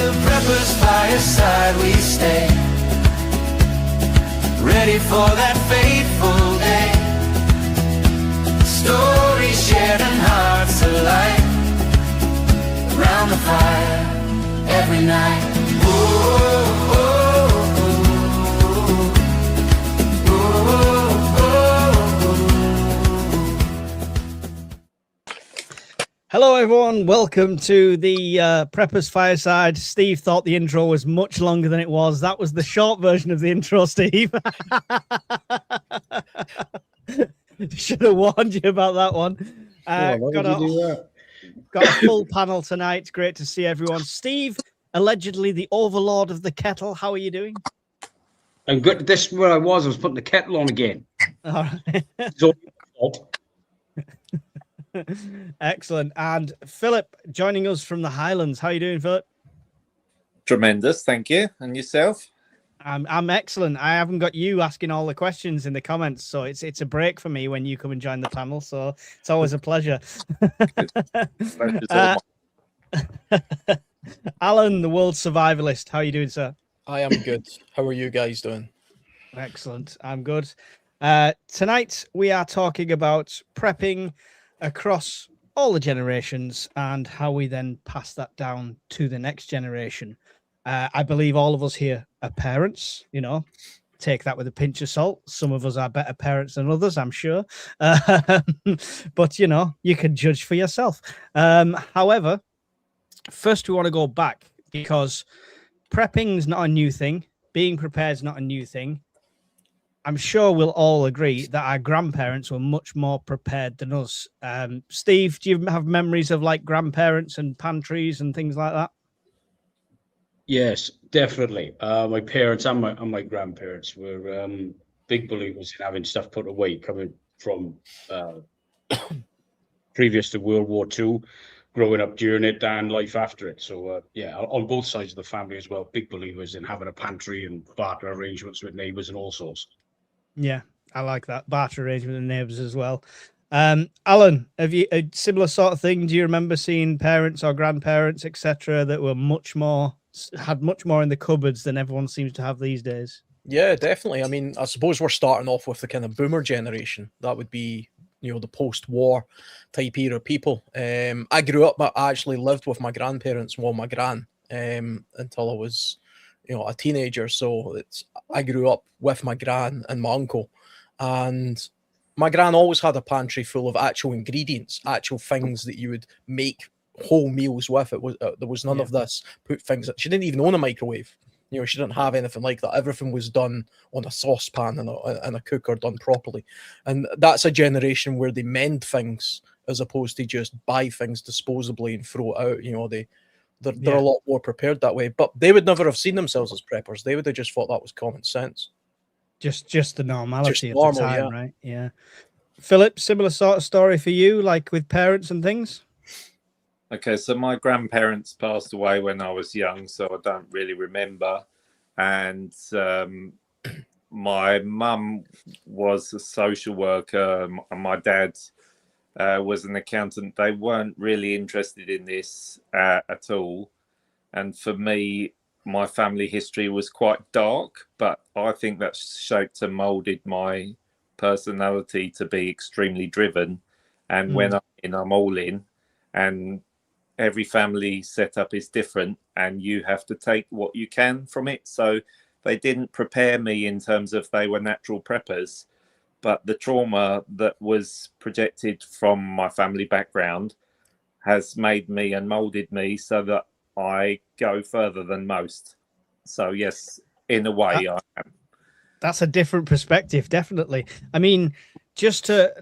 the prepper's fireside we stay, ready for that fateful day. Stories shared and hearts alight, around the fire every night. Oh, oh, oh, oh, oh. Hello, everyone. Welcome to the Preppers Fireside. Steve thought the intro was much longer than it was. That was the short version of the intro, Steve. Should have warned you about that one. Why did you do that? Got a full panel tonight. It's great to see everyone. Steve, allegedly the overlord of the kettle. How are you doing? I'm good. This is where I was putting the kettle on again. All right. It's all my fault. Excellent. And Philip joining us from the Highlands. How are you doing, Philip? Tremendous, thank you. And yourself? I'm excellent. I haven't got you asking all the questions in the comments, so it's a break for me when you come and join the panel. So it's always a pleasure. Alan, the world survivalist. How are you doing, sir? I am good. How are you guys doing? Excellent. I'm good. Tonight we are talking about prepping across all the generations and how we then pass that down to the next generation. I believe all of us here are parents, take that with a pinch of salt. Some of us are better parents than others, I'm sure. But, you can judge for yourself. However, first we want to go back because prepping is not a new thing. Being prepared is not a new thing. I'm sure we'll all agree that our grandparents were much more prepared than us. Steve, do you have memories of like grandparents and pantries and things like that? Yes, definitely. My parents and my grandparents were big believers in having stuff put away, coming from previous to World War II, growing up during it and life after it. So, on both sides of the family as well, big believers in having a pantry and barter arrangements with neighbours and all sorts. Yeah, I like that. Barter arrangement with neighbours as well. Alan, have you a similar sort of thing? Do you remember seeing parents or grandparents, etc., that were had much more in the cupboards than everyone seems to have these days? Yeah, definitely. I mean, I suppose we're starting off with the kind of boomer generation. That would be, the post-war type era people. I grew up, I actually lived with my grandparents, my gran, until I was, a teenager. So I grew up with my gran and my uncle, and my gran always had a pantry full of actual ingredients, actual things that you would make whole meals with. There was none of this put things. She didn't even own a microwave. She didn't have anything like that. Everything was done on a saucepan and a cooker, done properly. And that's a generation where they mend things as opposed to just buy things disposably and throw it out. They're a lot more prepared that way. But they would never have seen themselves as preppers. They would have just thought that was common sense. Just the normality Just normal, of the time, right? Yeah. Philip, similar sort of story for you, like with parents and things? Okay, so my grandparents passed away when I was young, so I don't really remember. And my mum was a social worker, and my dad was an accountant. They weren't really interested in this at all. And for me, my family history was quite dark, but I think that shaped and molded my personality to be extremely driven. And when I'm in, I'm all in. And every family setup is different, and you have to take what you can from it. So they didn't prepare me in terms of they were natural preppers, but the trauma that was projected from my family background has made me and molded me so that I go further than most. So yes, in a way, I am. That's a different perspective, definitely. I mean, just to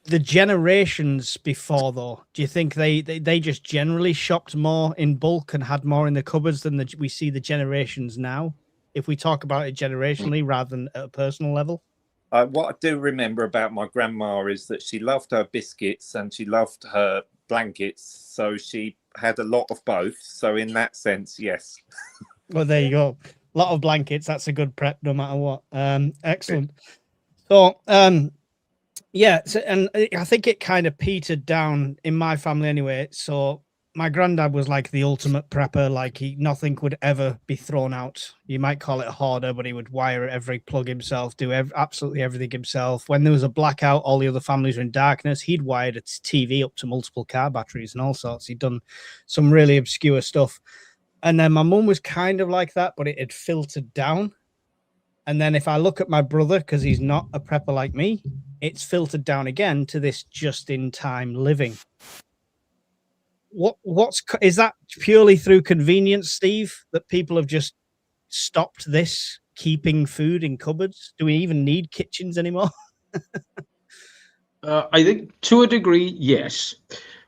the generations before, though, do you think they just generally shopped more in bulk and had more in the cupboards than we see the generations now? If we talk about it generationally rather than at a personal level? What I do remember about my grandma is that she loved her biscuits and she loved her blankets. So she had a lot of both. So in that sense, yes. Well, there you go. A lot of blankets. That's a good prep no matter what. Excellent. So, yeah. So, and I think it kind of petered down in my family anyway. So my granddad was like the ultimate prepper. Like nothing would ever be thrown out. You might call it a hoarder, but he would wire every plug himself, do absolutely everything himself. When there was a blackout, all the other families were in darkness. He'd wired a TV up to multiple car batteries and all sorts. He'd done some really obscure stuff. And then my mum was kind of like that, but it had filtered down. And then if I look at my brother, because he's not a prepper like me, it's filtered down again to this just-in-time living. Is that purely through convenience, Steve, that people have just stopped this keeping food in cupboards? Do we even need kitchens anymore? I think to a degree, yes.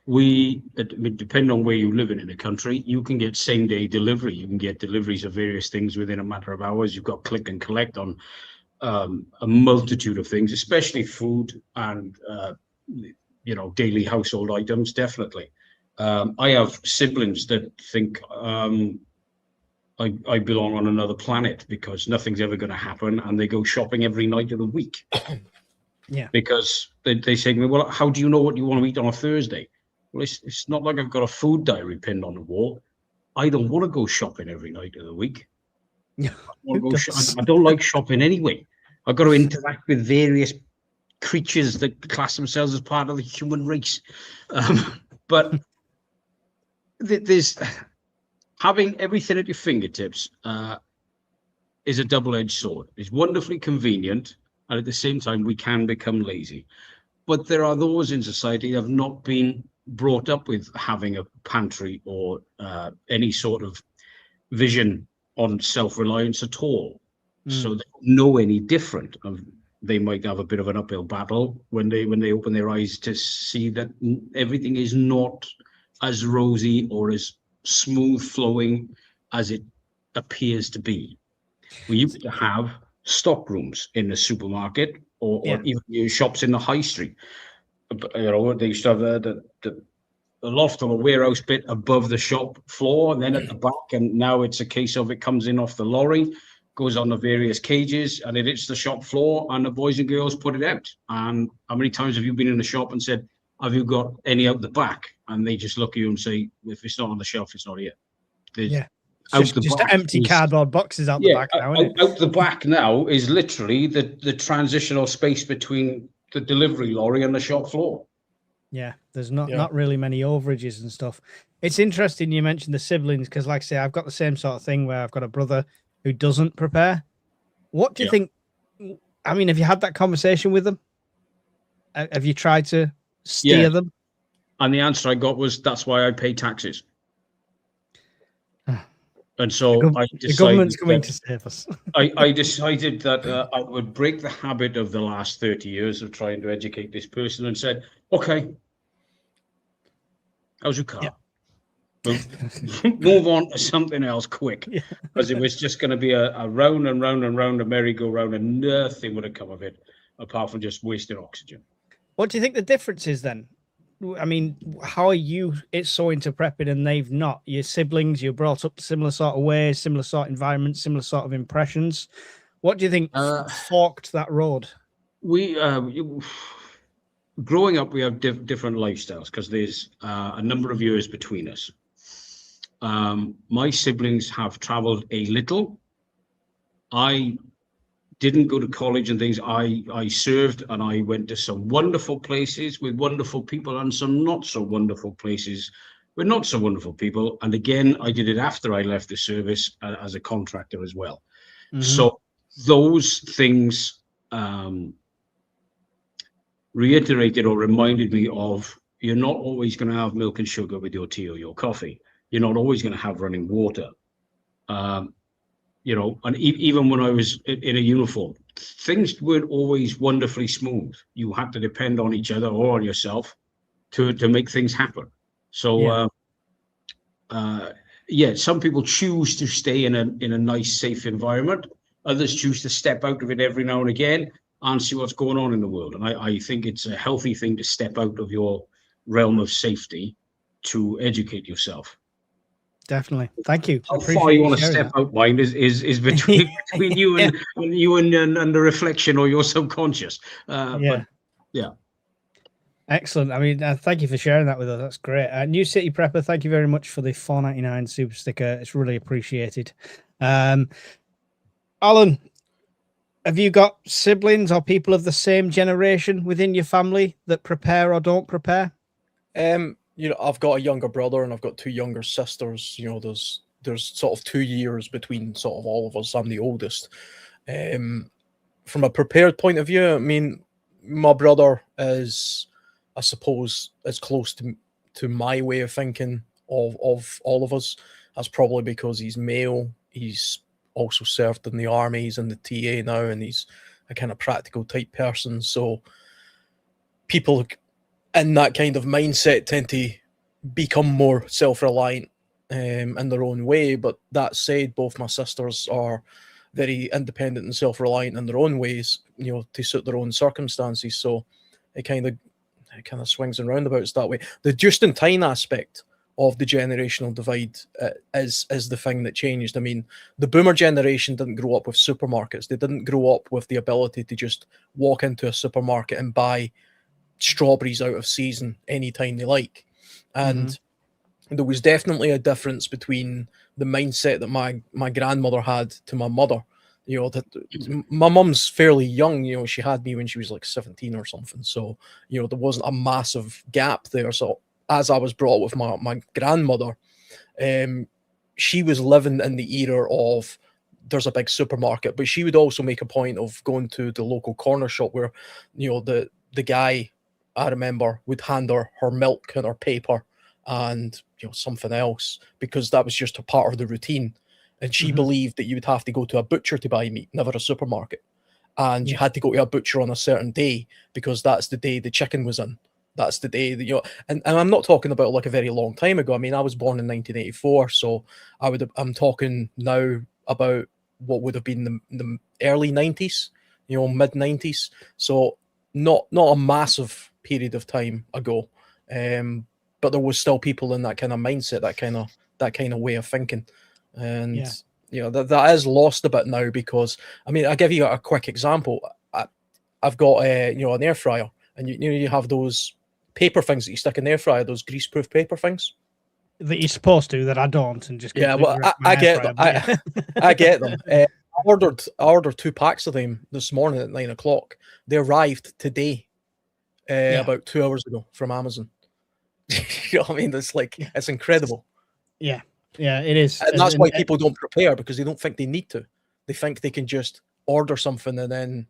Depending on where you live in the country, you can get same day delivery. You can get deliveries of various things within a matter of hours. You've got click and collect on a multitude of things, especially food and daily household items. Definitely. I have siblings that think I belong on another planet because nothing's ever going to happen, and they go shopping every night of the week. Yeah. Because they say to me, well, how do you know what you want to eat on a Thursday? Well, it's not like I've got a food diary pinned on the wall. I don't want to go shopping every night of the week. I don't like shopping anyway. I've got to interact with various creatures that class themselves as part of the human race. But there's having everything at your fingertips is a double-edged sword. It's wonderfully convenient, and at the same time, we can become lazy. But there are those in society that have not been brought up with having a pantry or any sort of vision on self-reliance at all. So they don't know any different. They might have a bit of an uphill battle when they open their eyes to see that everything is not as rosy or as smooth flowing as it appeers to be. We used to have stock rooms in the supermarket or even your shops in the high street. They used to have the loft or a warehouse bit above the shop floor, and then at the back, and now it's a case of it comes in off the lorry, goes on the various cages, and it hits the shop floor, and the boys and girls put it out. And how many times have you been in the shop and said, have you got any out the back? And they just look at you and say, if it's not on the shelf, it's not here. Just empty cardboard boxes out the back now, isn't it? Out the back now is literally the transitional space between the delivery lorry and the shop floor. Yeah, there's not really many overages and stuff. It's interesting you mentioned the siblings, because like I say, I've got the same sort of thing where I've got a brother who doesn't prepare. What do you think? I mean, have you had that conversation with them? Have you tried to steer them? And the answer I got was, that's why I pay taxes. And so the government's coming to save us. I decided that I would break the habit of the last 30 years of trying to educate this person and said, okay, how's your car? Yeah. Move on to something else quick, because it was just going to be a round and round and round a merry-go-round, and nothing would have come of it apart from just wasted oxygen. What do you think the difference is then? I mean, how are you so into prepping and they've not? Your siblings, you're brought up similar sort of ways, similar sort of environment, similar sort of impressions. What do you think forked that road? Growing up, we have different lifestyles because there's a number of years between us. My siblings have traveled a little. I didn't go to college and things. I served, and I went to some wonderful places with wonderful people and some not so wonderful places with not so wonderful people. And again, I did it after I left the service as a contractor as well. Mm-hmm. So those things reiterated or reminded me of, you're not always going to have milk and sugar with your tea or your coffee. You're not always going to have running water. And even when I was in a uniform, things weren't always wonderfully smooth. You had to depend on each other or on yourself to make things happen. So, some people choose to stay in a nice, safe environment. Others choose to step out of it every now and again and see what's going on in the world. And I think it's a healthy thing to step out of your realm of safety to educate yourself. Definitely. Thank you. How far you want to step out, mind is between you and the reflection or your subconscious. Excellent. I mean, thank you for sharing that with us. That's great. New City Prepper, thank you very much for the $4.99 super sticker. It's really appreciated. Alan, have you got siblings or people of the same generation within your family that prepare or don't prepare? I've got a younger brother and I've got 2 younger sisters. There's sort of 2 years between sort of all of us. I'm the oldest. From a prepared point of view, I mean, my brother is, I suppose, as close to my way of thinking of all of us. That's probably because he's male. He's also served in the army. He's in the TA now, and he's a kind of practical type person. So people in that kind of mindset tend to become more self-reliant in their own way. But that said, both my sisters are very independent and self-reliant in their own ways, to suit their own circumstances. So it kind of swings and roundabouts that way. The just-in-time aspect of the generational divide is the thing that changed. I mean, the boomer generation didn't grow up with supermarkets. They didn't grow up with the ability to just walk into a supermarket and buy strawberries out of season anytime they like. And there was definitely a difference between the mindset that my grandmother had to my mother. My mum's fairly young. She had me when she was like 17 or something. So, there wasn't a massive gap there. So as I was brought up with my grandmother, she was living in the era of there's a big supermarket, but she would also make a point of going to the local corner shop where, the guy, I remember, would hand her milk and her paper and something else, because that was just a part of the routine. And she believed that you would have to go to a butcher to buy meat, never a supermarket. And you had to go to a butcher on a certain day because that's the day the chicken was in. That's the day that and I'm not talking about like a very long time ago. I mean, I was born in 1984, so I'm talking now about what would have been the early 90s, mid 90s. So not a massive period of time ago. But there was still people in that kind of mindset, that kind of way of thinking. And that is lost a bit now, because I mean, I'll give you a quick example. I've got an air fryer, and you have those paper things that you stick in the air fryer, those grease-proof paper things that you're supposed to, that I don't, and just I get them. I get them. I ordered 2 packs of them this morning at 9 o'clock. They arrived today, about 2 hours ago, from Amazon. You know what I mean? It's incredible. Yeah, it is. And that's why people don't prepare, because they don't think they need to. They think they can just order something and then,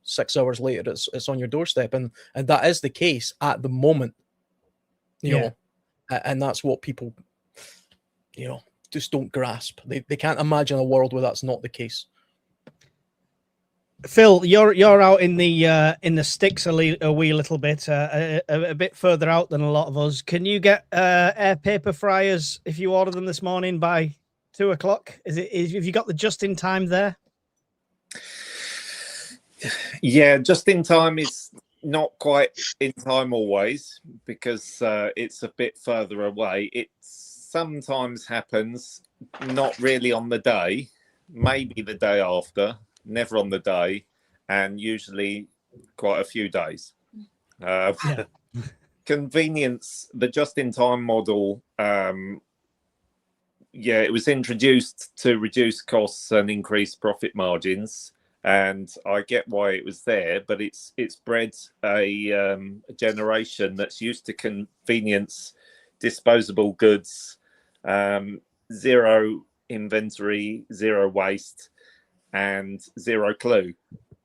6 hours later it's on your doorstep. And that is the case at the moment. You know, and that's what people, just don't grasp. They can't imagine a world where that's not the case. Phil, you're out in the sticks a wee little bit, a bit further out than a lot of us. Can you get air paper fryers if you order them this morning by 2 o'clock? Have you got the just in time there? Yeah, just in time is not quite in time always, because it's a bit further away. It sometimes happens, not really on the day, maybe the day after. Never on the day, and usually quite a few days. Convenience, the just-in-time model, it was introduced to reduce costs and increase profit margins, and I get why it was there, but it's bred a generation that's used to convenience, disposable goods, zero inventory, zero waste, and zero clue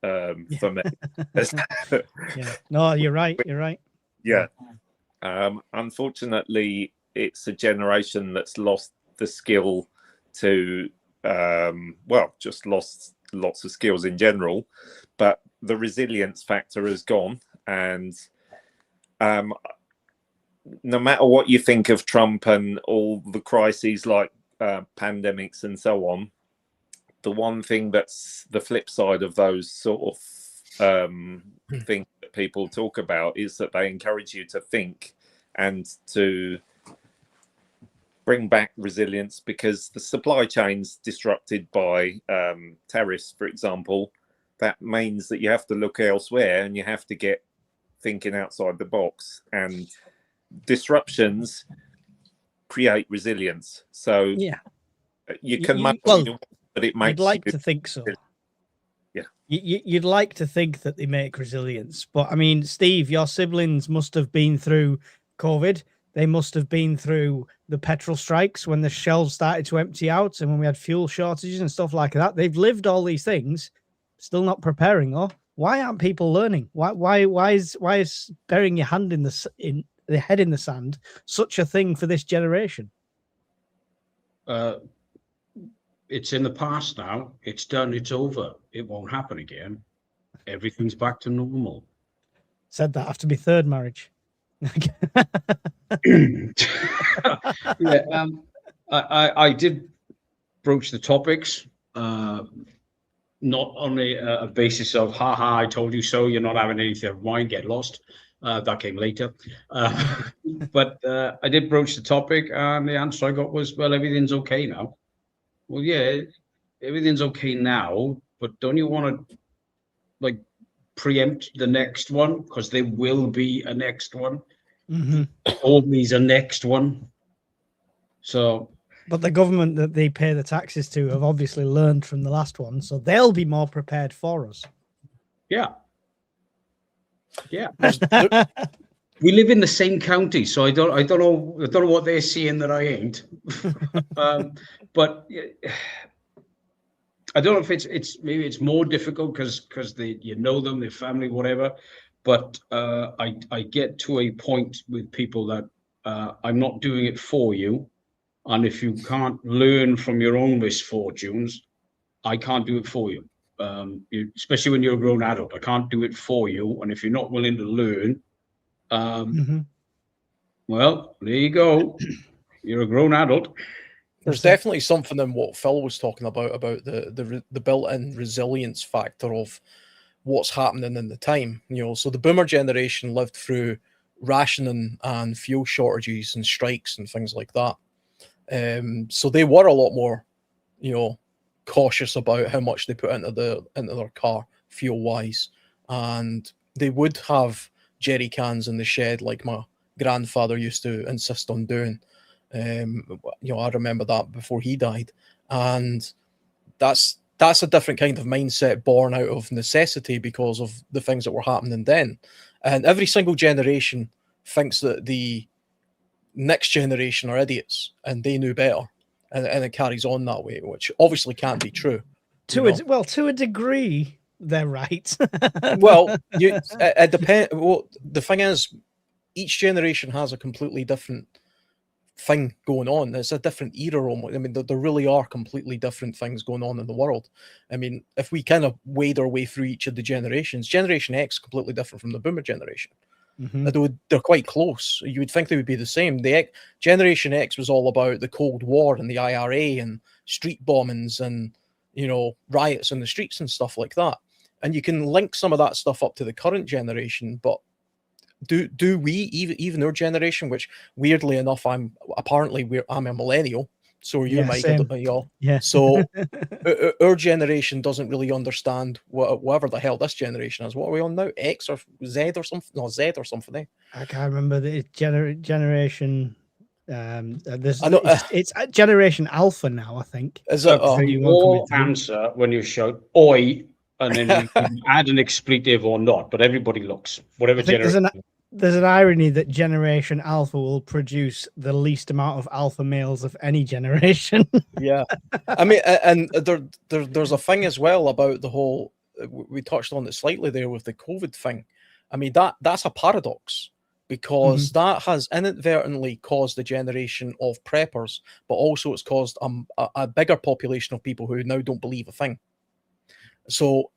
for me. No, you're right. Yeah. Unfortunately, it's a generation that's lost the skill to, just lost lots of skills in general, but the resilience factor has gone. And no matter what you think of Trump and all the crises like pandemics and so on, the one thing that's the flip side of those sort of things that people talk about is that they encourage you to think and to bring back resilience, because the supply chain's disrupted by tariffs, for example. That means that you have to look elsewhere and you have to get thinking outside the box, and disruptions create resilience. So Yeah. you can make well, it, but it makes You'd like you, to think so. Yeah. You'd like to think that they make resilience. But I mean, Steve, your siblings must have been through COVID. They must have been through the petrol strikes when the shelves started to empty out and when we had fuel shortages and stuff like that. They've lived all these things, still not preparing. Or why aren't people learning? Why is burying your hand in the head in the sand such a thing for this generation? It's in the past now. It's done. It's over. It won't happen again. Everything's back to normal. Said that after my third marriage. Yeah, I did broach the topics, not on a basis of haha, I told you so, you're not having anything of mine, get lost. That came later. But I did broach the topic, and the answer I got was, well, everything's okay now. Well, yeah, everything's okay now, but don't you want to like preempt the next one? Because there will be a next one. Mm-hmm. Always a next one. So, but the government that they pay the taxes to have obviously learned from the last one, so they'll be more prepared for us. yeah. We live in the same county, so I don't know what they're seeing that I ain't. But I don't know if it's maybe it's more difficult because they you know them, their family, whatever. But I get to a point with people that I'm not doing it for you, and if you can't learn from your own misfortunes, I can't do it for you. Especially when you're a grown adult, I can't do it for you, and if you're not willing to learn, well, there you go. You're a grown adult. There's definitely something in what Phil was talking about the built-in resilience factor of what's happening in the time. So the boomer generation lived through rationing and fuel shortages and strikes and things like that. So they were a lot more, cautious about how much they put into their car fuel-wise, and they would have jerry cans in the shed like my grandfather used to insist on doing. I remember that before he died, and that's a different kind of mindset born out of necessity because of the things that were happening then. And every single generation thinks that the next generation are idiots and they knew better, and it carries on that way, which obviously can't be true. To a degree, they're right. Well, it depends. Well, the thing is, each generation has a completely different thing going on. It's a different era almost. I mean, there really are completely different things going on in the world. I mean, if we kind of wade our way through each of the generations, Generation X completely different from the Boomer generation. Mm-hmm. They're quite close. You would think they would be the same. The Generation X was all about the Cold War and the IRA and street bombings and riots in the streets and stuff like that. And you can link some of that stuff up to the current generation, but do we even our generation, which weirdly enough I'm a millennial, so are you, Mike? Yeah. So our generation doesn't really understand whatever the hell this generation is. What are we on now? X or Z or something? No, Z or something. I can't remember the generation. It's Generation Alpha now, I think. Is it? Your answer when you shout "oi" and then you can add an expletive or not, but everybody looks whatever generation. There's an irony that Generation Alpha will produce the least amount of alpha males of any generation. Yeah, I mean, and there's a thing as well about the whole. We touched on it slightly there with the COVID thing. I mean, that's a paradox, because that has inadvertently caused a generation of preppers, but also it's caused a bigger population of people who now don't believe a thing. So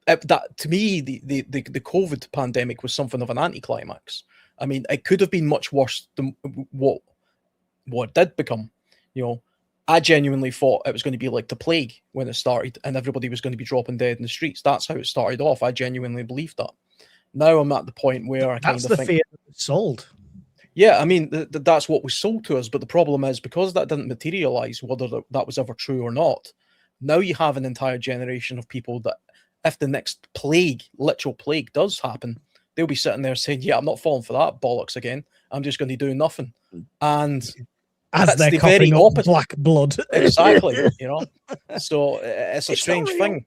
that, to me, the COVID pandemic was something of an anticlimax. I mean, it could have been much worse than what it did become. I genuinely thought it was going to be like the plague when it started, and everybody was going to be dropping dead in the streets. That's how it started off. I genuinely believed that. Now I'm at the point where I kind of think that's the fear that was sold. Yeah, I mean, that's what was sold to us. But the problem is, because that didn't materialize, whether that was ever true or not, now you have an entire generation of people that, if the next plague, literal plague, does happen, they'll be sitting there saying, "Yeah, I'm not falling for that bollocks again. I'm just going to do nothing." And As that's they're the very coughing up opposite. black blood. Exactly, you know. So it's a It's strange unreal. thing.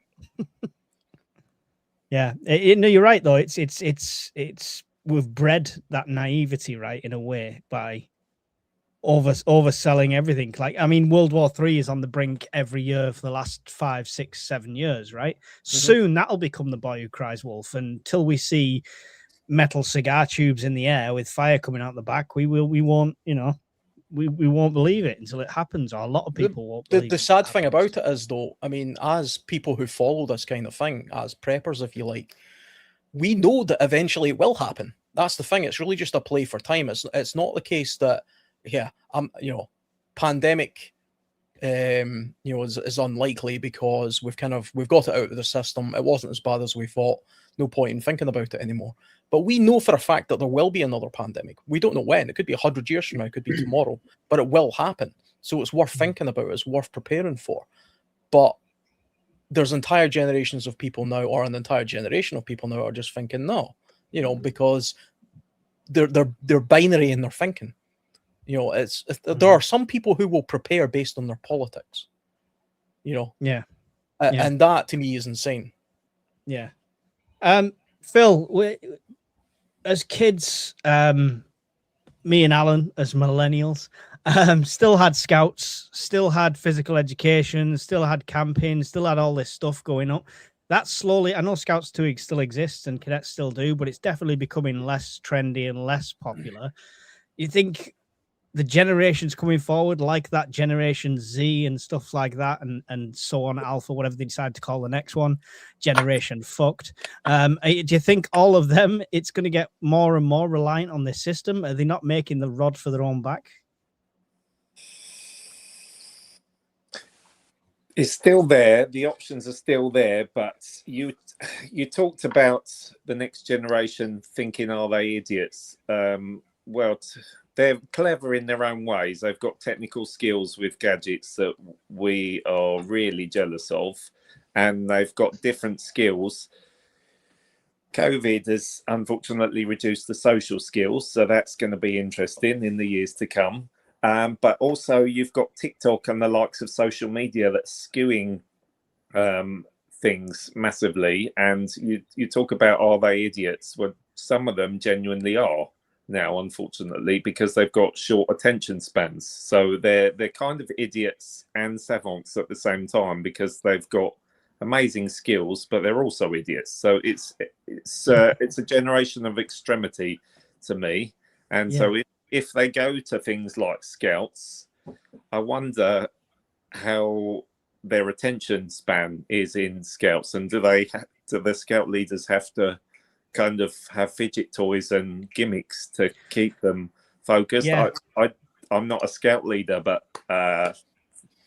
Yeah, no, you're right though. It's we've bred that naivety, right, in a way, by overselling everything. Like, I mean, World War III is on the brink every year for the last 5, 6, 7 years, right? Soon that'll become the boy who cries wolf. Until we see metal cigar tubes in the air with fire coming out the back, we won't, you know, we won't believe it until it happens, or a lot of people won't believe The it sad happens. thing about it is, though, I mean, as people who follow this kind of thing, as preppers, if you like, we know that eventually it will happen. That's the thing. It's really just a play for time. It's not the case that, yeah, you know, pandemic, you know, is unlikely because we've got it out of the system. It wasn't as bad as we thought. No point in thinking about it anymore. But we know for a fact that there will be another pandemic. We don't know when. It could be 100 years from now. It could be tomorrow. But it will happen. So it's worth thinking about. It's worth preparing for. But there's entire generations of people now, or an entire generation of people now, are just thinking no, you know, because they're binary in their thinking. You know, there are some people who will prepare based on their politics. You know, Yeah. And that to me is insane. Yeah. Phil, as kids, me and Alan, as millennials, still had scouts, still had physical education, still had camping, still had all this stuff going up. That's slowly, I know Scouts 2 still exists and cadets still do, but it's definitely becoming less trendy and less popular. You think the generations coming forward, like that Generation Z and stuff like that, and so on, Alpha, whatever they decide to call the next one, Generation Fucked. Do you think all of them, it's going to get more and more reliant on this system? Are they not making the rod for their own back? It's still there. The options are still there, but you talked about the next generation thinking, are they idiots? Well, they're clever in their own ways. They've got technical skills with gadgets that we are really jealous of, and they've got different skills. COVID has unfortunately reduced the social skills, so that's going to be interesting in the years to come. But also you've got TikTok and the likes of social media that's skewing things massively. And you talk about, are they idiots? Well, some of them genuinely are now, unfortunately, because they've got short attention spans. So they're kind of idiots and savants at the same time, because they've got amazing skills, but they're also idiots. So it's a generation of extremity to me. And so if they go to things like Scouts, I wonder how their attention span is in Scouts, and do the Scout leaders have to kind of have fidget toys and gimmicks to keep them focused? I'm not a Scout leader, but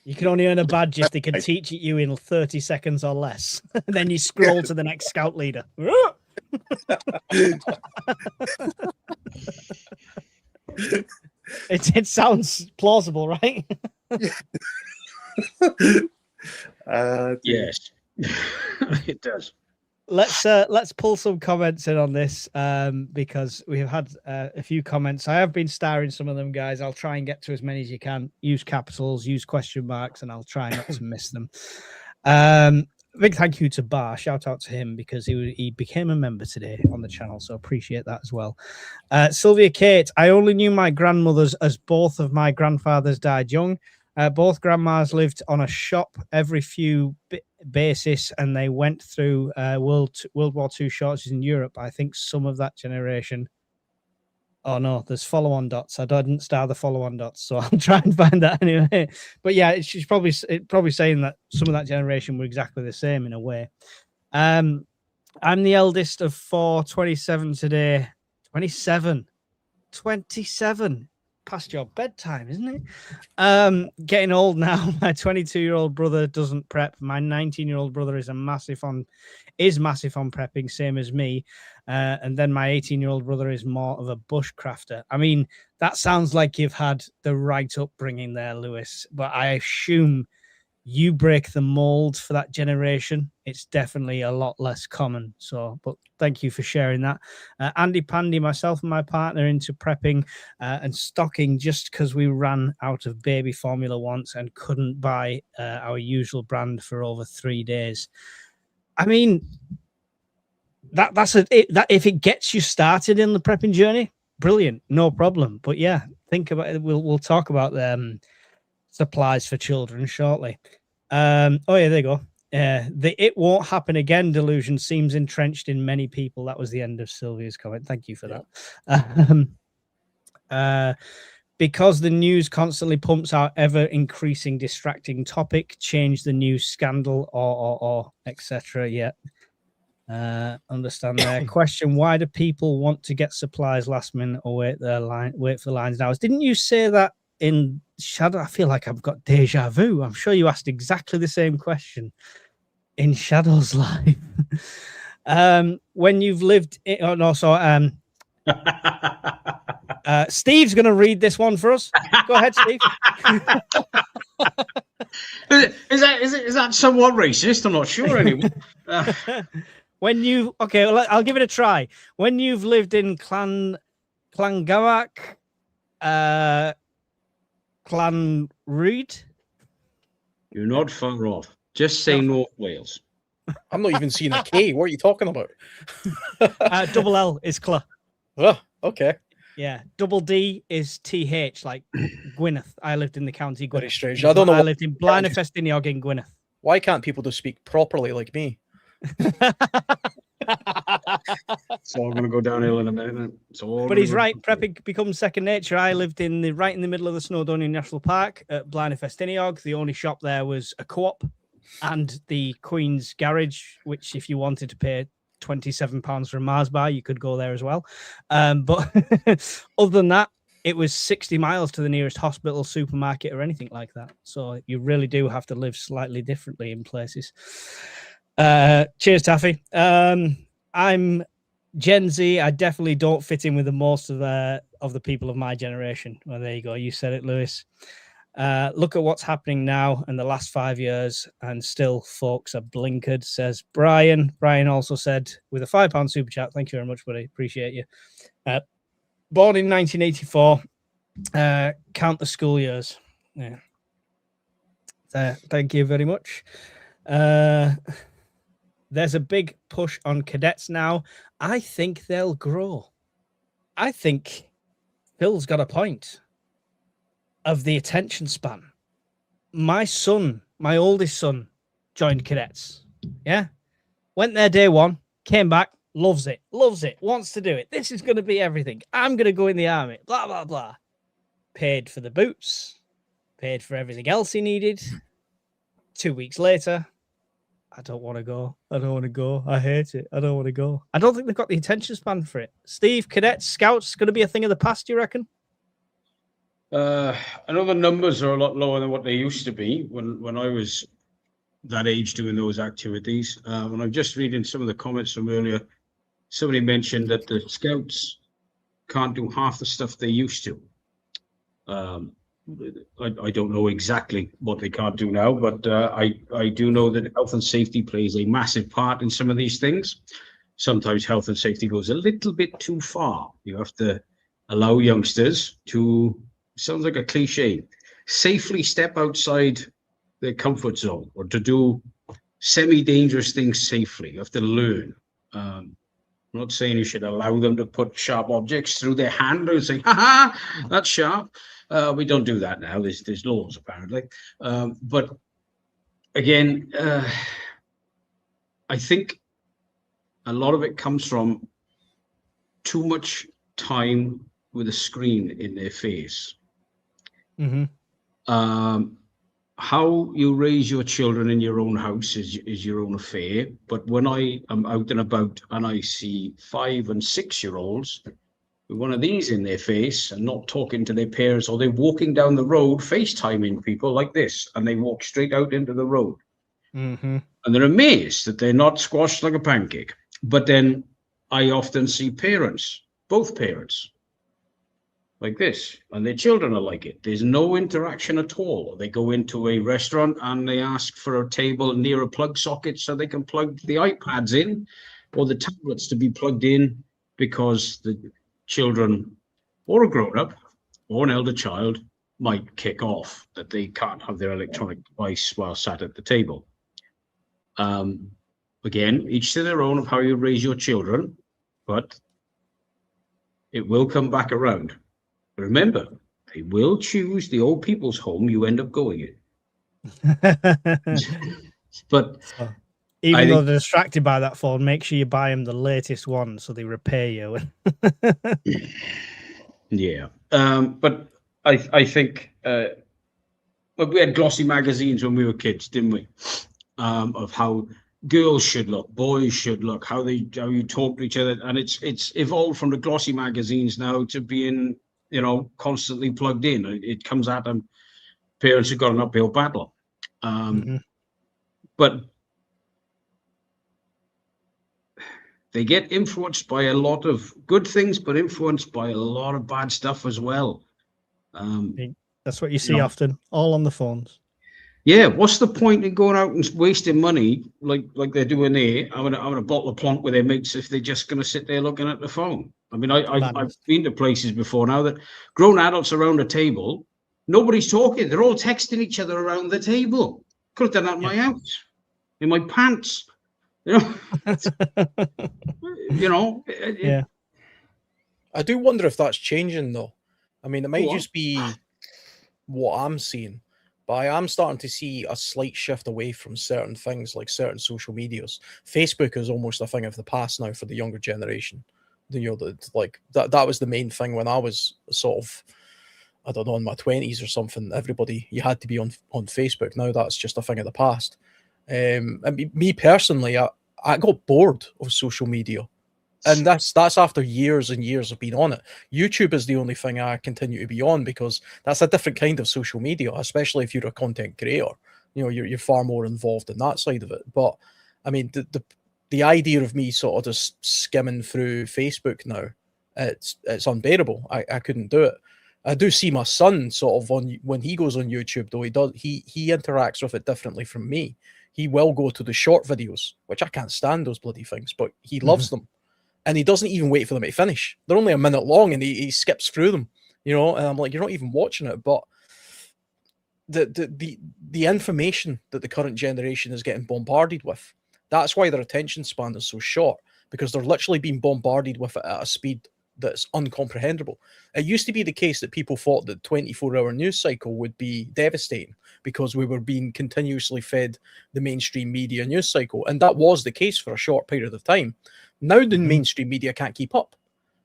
you can only earn a badge if they can teach it you in 30 seconds or less. Then you scroll to the next Scout leader. It sounds plausible, right? Yes, it does. Let's pull some comments in on this, because we have had a few comments. I have been starring some of them, guys. I'll try and get to as many as you can. Use capitals, use question marks, and I'll try not to miss them. Big thank you to Bar. Shout out to him, because he became a member today on the channel, so appreciate that as well. Sylvia Kate, I only knew my grandmothers as both of my grandfathers died young. Both grandmas lived on a shop every few basis, and they went through World War II shortages in Europe. I think some of that generation. Oh no, there's follow-on dots. I didn't start the follow-on dots, so I'll try and find that anyway. But yeah, she's probably saying that some of that generation were exactly the same in a way. I'm the eldest of 4, 27 today. 27. Past your bedtime, isn't it? Getting old now. My 22-year-old brother doesn't prep. My 19-year-old brother is massive on prepping, same as me. And then my 18-year-old brother is more of a bushcrafter. I mean, that sounds like you've had the right upbringing there, Lewis. But I assume you break the mold for that generation. It's definitely a lot less common. So, but thank you for sharing that. Andy Pandy, myself and my partner into prepping and stocking just because we ran out of baby formula once and couldn't buy our usual brand for over 3 days. I mean, that's that if it gets you started in the prepping journey, brilliant, no problem. But yeah, think about it. We'll talk about supplies for children shortly. Oh yeah, there you go. The "it won't happen again" delusion seems entrenched in many people. That was the end of Sylvia's comment. Thank you for that. Because the news constantly pumps out ever increasing distracting topic, change the news scandal or etc. Yeah. Understand their question. Why do people want to get supplies last minute or wait for the lines now? Didn't you say that in Shadow? I feel like I've got deja vu. I'm sure you asked exactly the same question in Shadow's life. When you've lived in, oh no, so Steve's going to read this one for us. Go ahead, Steve. Is that somewhat racist? I'm not sure anymore. When you well, I'll give it a try. When you've lived in Clongowak, Clanruadh. You're not far off. Just say North Wales. I'm not even seeing a K. What are you talking about? Double L is Cla. Oh, okay. Yeah, double D is TH, like Gwyneth. I lived in the county Gwyneth. Very strange. I don't know. I lived in Blaenau-Festiniog in Gwyneth. Why can't people just speak properly like me? It's all going to go downhill in a minute. But he's right. Prepping becomes second nature. I lived right in the middle of the Snowdonia National Park at Blaenau-Festiniog. The only shop there was a co-op and the Queen's Garage, which if you wanted to pay £27 for a Mars bar, you could go there as well. But other than that, it was 60 miles to the nearest hospital, supermarket, or anything like that. So you really do have to live slightly differently in places. Cheers, Taffy. I'm Gen Z. I definitely don't fit in with the most of the people of my generation. Well, there you go. You said it, Lewis. Look at what's happening now in the last 5 years, and still folks are blinkered, says Brian. Brian also said, with a £5 super chat, thank you very much, buddy. Appreciate you. Born in 1984. Count the school years. Yeah. Thank you very much. There's a big push on cadets now. I think they'll grow. I think Phil's got a point of the attention span. My son, my oldest son, joined cadets. Yeah. Went there day one, came back, loves it, wants to do it. This is going to be everything. I'm going to go in the army, blah, blah, blah. Paid for the boots, paid for everything else he needed. 2 weeks later, I don't want to go. I don't want to go. I hate it. I don't want to go. I don't think they've got the attention span for it. Steve, cadets, scouts, going to be a thing of the past, you reckon? I know the numbers are a lot lower than what they used to be when I was that age doing those activities. When I'm just reading some of the comments from earlier, somebody mentioned that the scouts can't do half the stuff they used to. I don't know exactly what they can't do now, but I do know that health and safety plays a massive part in some of these things. Sometimes health and safety goes a little bit too far. You have to allow youngsters to, sounds like a cliche, safely step outside their comfort zone or to do semi-dangerous things safely. You have to learn. I'm not saying you should allow them to put sharp objects through their hand and say, ha, that's sharp. We don't do that now. There's laws, apparently. But again, I think a lot of it comes from too much time with a screen in their face. Mm-hmm. How you raise your children in your own house is your own affair. But when I am out and about and I see 5 and 6 year olds with one of these in their face and not talking to their parents, or they're walking down the road FaceTiming people like this, and they walk straight out into the road. Mm-hmm. And they're amazed that they're not squashed like a pancake. But then I often see parents, both parents, like this, and their children are like it. There's no interaction at all. They go into a restaurant and they ask for a table near a plug socket so they can plug the iPads in or the tablets to be plugged in, because the children or a grown-up or an elder child might kick off that they can't have their electronic device while sat at the table. Again, each to their own of how you raise your children, but it will come back around. Remember, they will choose the old people's home you end up going in. But even though they're distracted by that phone, make sure you buy them the latest one so they repair you. Yeah. But I think we had glossy magazines when we were kids, didn't we? Of how girls should look, boys should look, how you talk to each other, and it's evolved from the glossy magazines now to being, constantly plugged in. It comes at them. Parents have got an uphill battle, but they get influenced by a lot of good things, but influenced by a lot of bad stuff as well. That's what you see often, all on the phones. Yeah, what's the point in going out and wasting money like they're doing there, having a bottle of plonk with their mates if they're just going to sit there looking at the phone? I mean, I've been to places before now that grown adults around a table, nobody's talking. They're all texting each other around the table. Could have done that in my house, in my pants. Yeah. I do wonder if that's changing, though. I mean, it might just be what I'm seeing. But I am starting to see a slight shift away from certain things, like certain social medias. Facebook is almost a thing of the past now for the younger generation. That was the main thing when I was sort of, I don't know, in my 20s or something. Everybody, you had to be on Facebook. Now that's just a thing of the past. Me personally, I got bored of social media. And that's after years and years of being on it. YouTube is the only thing I continue to be on, because that's a different kind of social media, especially if you're a content creator. You're far more involved in that side of it. But I mean, the idea of me sort of just skimming through Facebook now, it's unbearable. I couldn't do it. I do see my son sort of when he goes on YouTube, though. He interacts with it differently from me. He will go to the short videos, which I can't stand those bloody things, but he loves them. And he doesn't even wait for them to finish. They're only a minute long, and he skips through them, and I'm like, you're not even watching it. But the information that the current generation is getting bombarded with, that's why their attention span is so short, because they're literally being bombarded with it at a speed that's uncomprehendable. It used to be the case that people thought that 24-hour news cycle would be devastating because we were being continuously fed the mainstream media news cycle. And that was the case for a short period of time. Now the mainstream media can't keep up.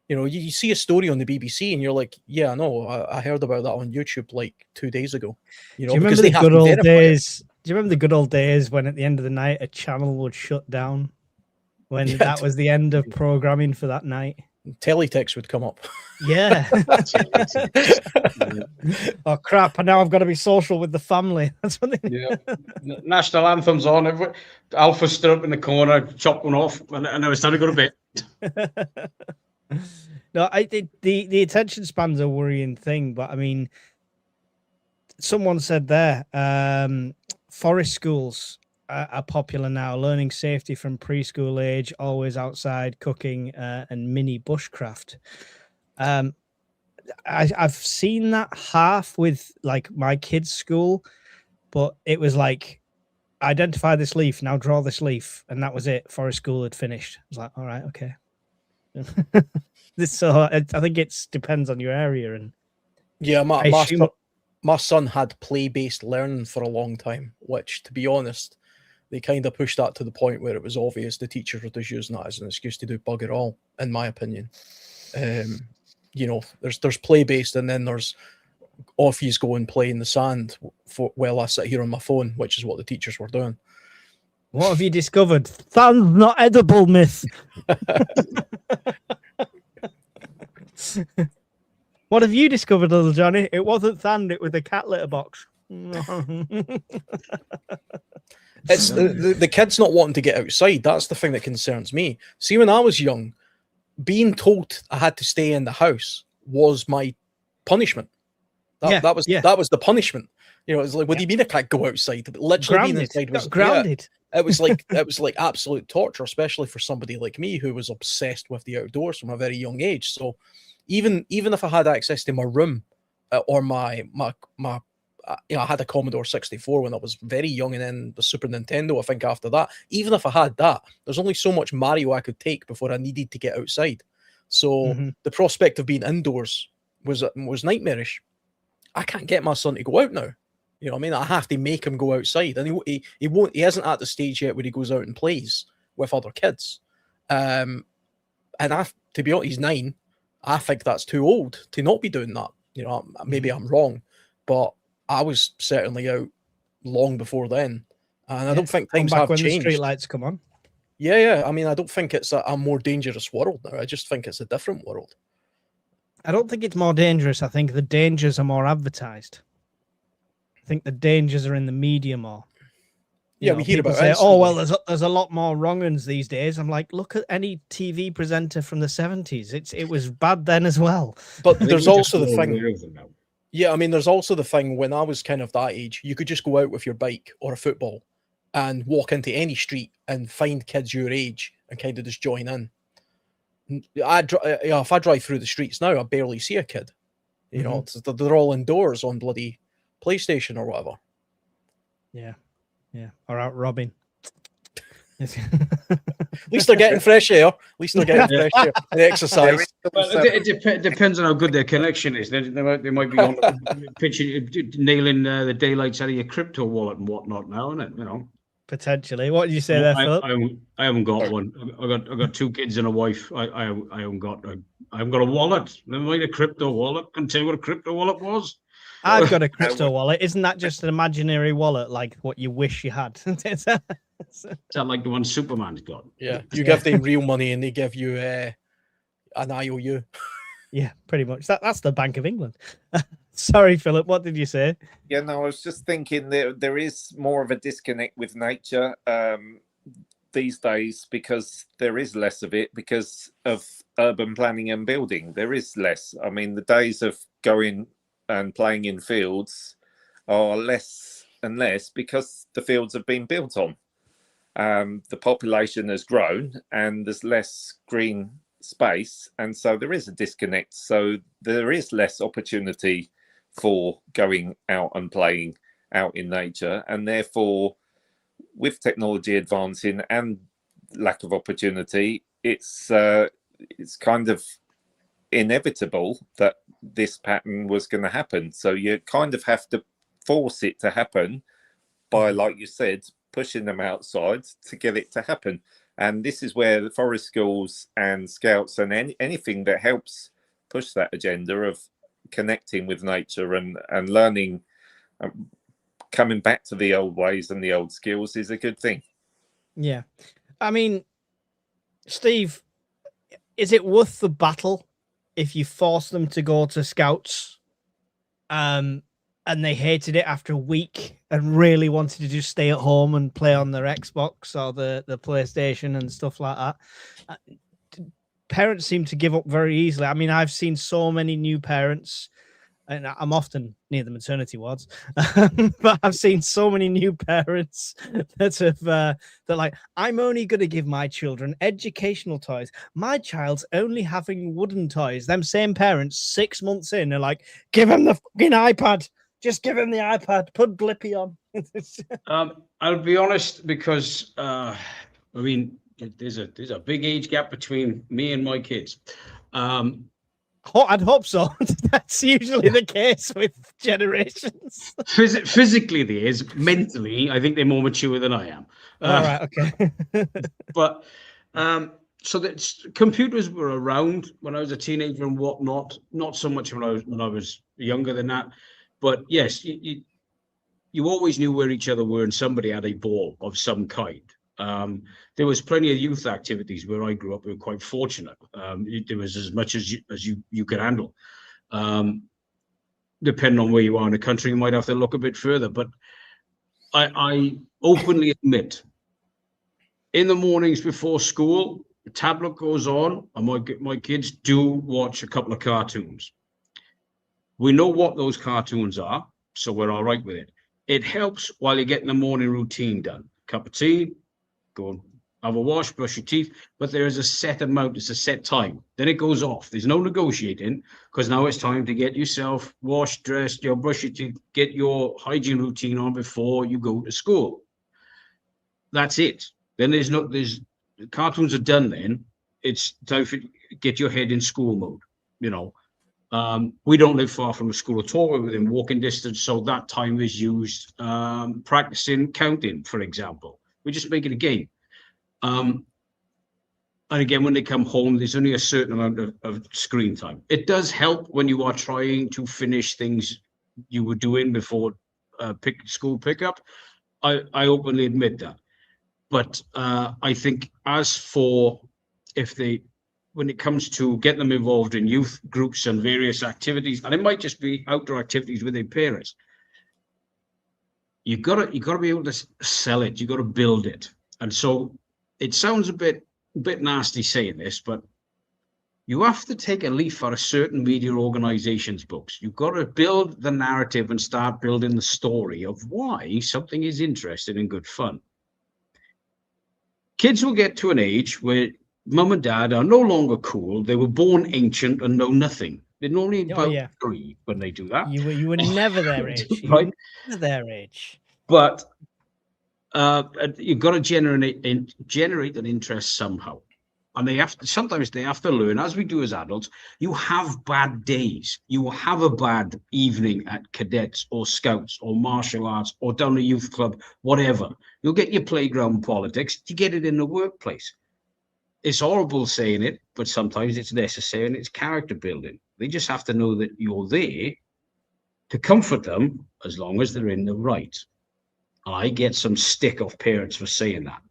You see a story on the BBC and you're like, yeah, no, I heard about that on YouTube like 2 days ago. Do you remember the good old days? Do you remember the good old days when at the end of the night a channel would shut down? When that was the end of programming for that night? Teletext would come up. Yeah. Oh crap! And now I've got to be social with the family. That's what they... National anthem's on. Alpha stood up in the corner, chopped one off, and it was time to go to bed. No, I think the attention span's a worrying thing, but I mean, someone said there, forest schools are popular now, learning safety from preschool age, always outside, cooking, and mini bushcraft. I've seen that half with like my kids' school, but it was like, identify this leaf, now draw this leaf, and that was it. Forest school had finished. I was like, all right, okay. So I think it depends on your area, and yeah, my son had play-based learning for a long time, which, to be honest, they kind of pushed that to the point where it was obvious the teachers were just using that as an excuse to do bugger all, in my opinion. There's play-based, and then there's off you go and play in the sand while I sit here on my phone, which is what the teachers were doing. What have you discovered? Sand's not edible, miss. What have you discovered, little Johnny? It wasn't sand, it was a cat litter box. It's the kids not wanting to get outside. That's the thing that concerns me. See, when I was young, being told I had to stay in the house was my punishment. That was the punishment. You know, it's like, what do you mean I can't go outside? Literally being inside was grounded. It was like absolute torture, especially for somebody like me who was obsessed with the outdoors from a very young age. So even if I had access to my room or my you know, I had a Commodore 64 when I was very young, and then the Super Nintendo, I think, after that. Even if I had that, there's only so much Mario I could take before I needed to get outside. So the prospect of being indoors was nightmarish. I can't get my son to go out now. You know what I mean? I have to make him go outside, and he isn't at the stage yet where he goes out and plays with other kids. And to be honest, he's 9. I think that's too old to not be doing that. You know, maybe I'm wrong, but I was certainly out long before then, and I don't think things have changed. When the street lights come on. Yeah. I mean, I don't think it's a more dangerous world now. I just think it's a different world. I don't think it's more dangerous. I think the dangers are more advertised. I think the dangers are in the media more. Yeah, we hear about say, oh, well, there's a lot more wrong uns these days. I'm like, look at any TV presenter from the 70s. It was bad then as well. But there's also the thing. Yeah, I mean, there's also the thing, when I was kind of that age, you could just go out with your bike or a football and walk into any street and find kids your age and kind of just join in. If I drive through the streets now, I barely see a kid. You know, they're all indoors on bloody PlayStation or whatever. Yeah. Or out robbing. At least they're getting fresh air. And exercise. It depends on how good their connection is. They might be on nailing the daylights out of your crypto wallet and whatnot now, isn't it? You know. Potentially. What did you say there, Philip? I haven't got one. I got 2 kids and a wife. I haven't got a wallet. Never mind a crypto wallet. Can tell you what a crypto wallet was. I've got a crypto wallet. Isn't that just an imaginary wallet, like what you wish you had? Is that like the one Superman's got? Yeah, you give them real money and they give you an IOU. Yeah, pretty much. That's the Bank of England. Sorry, Philip, what did you say? Yeah, no, I was just thinking there is more of a disconnect with nature these days, because there is less of it because of urban planning and building. There is less. I mean, the days of going and playing in fields are less and less because the fields have been built on. The population has grown and there's less green space, and so there is a disconnect. So there is less opportunity for going out and playing out in nature, and therefore with technology advancing and lack of opportunity, it's kind of inevitable that this pattern was going to happen. So you kind of have to force it to happen by, like you said, pushing them outside to get it to happen. And this is where the forest schools and scouts and anything that helps push that agenda of connecting with nature and learning, coming back to the old ways and the old skills is a good thing. Yeah. I mean, Steve, is it worth the battle if you force them to go to scouts and they hated it after a week and really wanted to just stay at home and play on their Xbox or the PlayStation and stuff like that? Parents seem to give up very easily. I mean, I've seen so many new parents, and I'm often near the maternity wards, but I've seen so many new parents that have, they're like, I'm only going to give my children educational toys. My child's only having wooden toys. Them same parents, 6 months in, are like, give him the fucking iPad. Just give him the iPad. Put Blippi on. I'll be honest, because I mean, there's a big age gap between me and my kids. I'd hope so. That's usually the case with generations. Physically, there is. Mentally, I think they're more mature than I am. All right, okay. But so that computers were around when I was a teenager and whatnot. Not so much when I was younger than that. But yes, you always knew where each other were, and somebody had a ball of some kind. There was plenty of youth activities where I grew up. We were quite fortunate. There was as much as you could handle. Depending on where you are in the country, you might have to look a bit further. But I openly admit, in the mornings before school, the tablet goes on, and my kids do watch a couple of cartoons. We know what those cartoons are, so we're all right with it. It helps while you're getting the morning routine done. Cup of tea, go and have a wash, brush your teeth, but there is a set amount, it's a set time. Then it goes off. There's no negotiating, because now it's time to get yourself washed, dressed, your brush your teeth, get your hygiene routine on before you go to school. That's it. Then there's cartoons are done then. It's time for get your head in school mode, you know. We don't live far from the school at all. We're within walking distance, so that time is used practicing counting, for example. We just make it a game. And again, when they come home, there's only a certain amount of screen time. It does help when you are trying to finish things you were doing before school pickup. I openly admit that. But I think as for when it comes to getting them involved in youth groups and various activities, and it might just be outdoor activities with their parents, you gotta be able to sell it. You got to build it. And so it sounds a bit nasty saying this, but you have to take a leaf out of certain media organizations' books. You've got to build the narrative and start building the story of why something is interesting and good fun. Kids will get to an age where mum and dad are no longer cool. They were born ancient and know nothing. They're normally about 3 when they do that. You were never their age. Right? You were never their age. But you've got to generate an interest somehow. And sometimes they have to learn, as we do as adults, you have bad days. You will have a bad evening at cadets or scouts or martial arts or down a youth club, whatever. You'll get your playground politics. You get it in the workplace. It's horrible saying it, but sometimes it's necessary and it's character building. They just have to know that you're there to comfort them as long as they're in the right. And I get some stick off parents for saying that.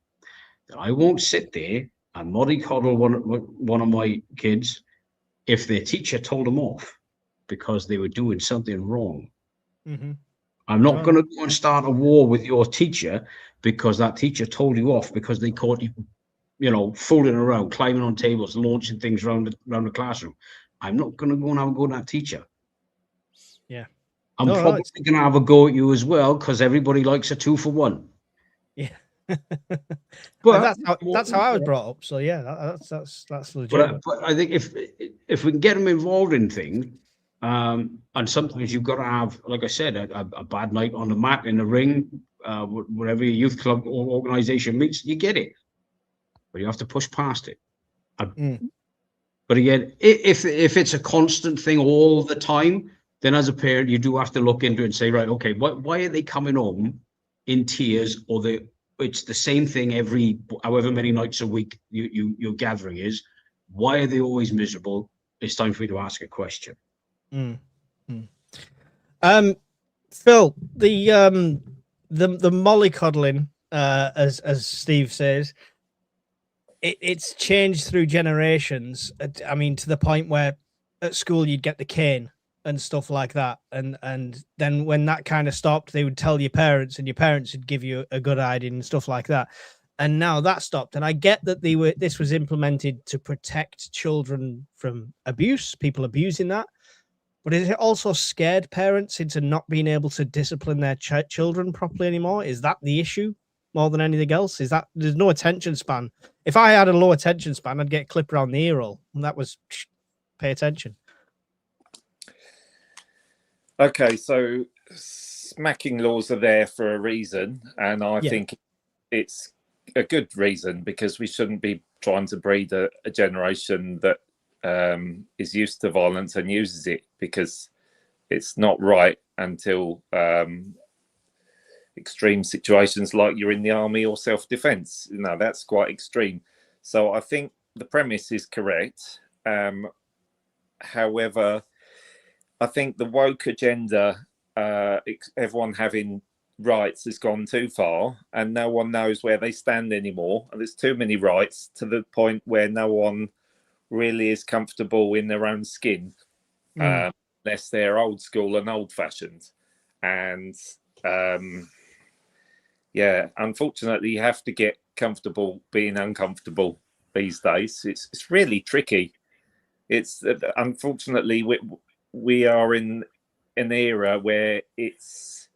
I won't sit there and mollycoddle one of my kids if their teacher told them off because they were doing something wrong. Mm-hmm. I'm not going to go and start a war with your teacher because that teacher told you off because they caught you, fooling around, climbing on tables, launching things around the classroom. I'm not going to go and have a go at that teacher. Yeah. I'm probably going to have a go at you as well because everybody likes a 2-for-1. Yeah. But that's how I was brought up. So yeah, that's legit. But I think if we can get them involved in things, and sometimes you've got to have, like I said, a bad night on the mat in the ring, wherever your youth club or organization meets, you get it, but you have to push past it. But again, if it's a constant thing all the time, then as a parent, you do have to look into it and say, right, okay, why are they coming home in tears, or it's the same thing every however many nights a week your gathering is. Why are they always miserable? It's time for you to ask a question. Phil, the mollycoddling, as Steve says, it's changed through generations. I mean, to the point where at school you'd get the cane and stuff like that, and then when that kind of stopped, they would tell your parents, and your parents would give you a good idea and stuff like that. And now that stopped. And I get that this was implemented to protect children from abuse, people abusing that. But is it also scared parents into not being able to discipline their children properly anymore? Is that the issue more than anything else? Is that there's no attention span? If I had a low attention span, I'd get a clip around the ear hole, and that was pay attention. Okay, so smacking laws are there for a reason, and I think it's a good reason, because we shouldn't be trying to breed a generation that is used to violence and uses it, because it's not right until extreme situations like you're in the army or self-defense. That's quite extreme. So I think the premise is correct. However, I think the woke agenda, everyone having rights, has gone too far, and no one knows where they stand anymore. And there's too many rights to the point where no one really is comfortable in their own skin, unless they're old school and old fashioned. And unfortunately, you have to get comfortable being uncomfortable these days. It's really tricky. It's unfortunately we are in an era where it's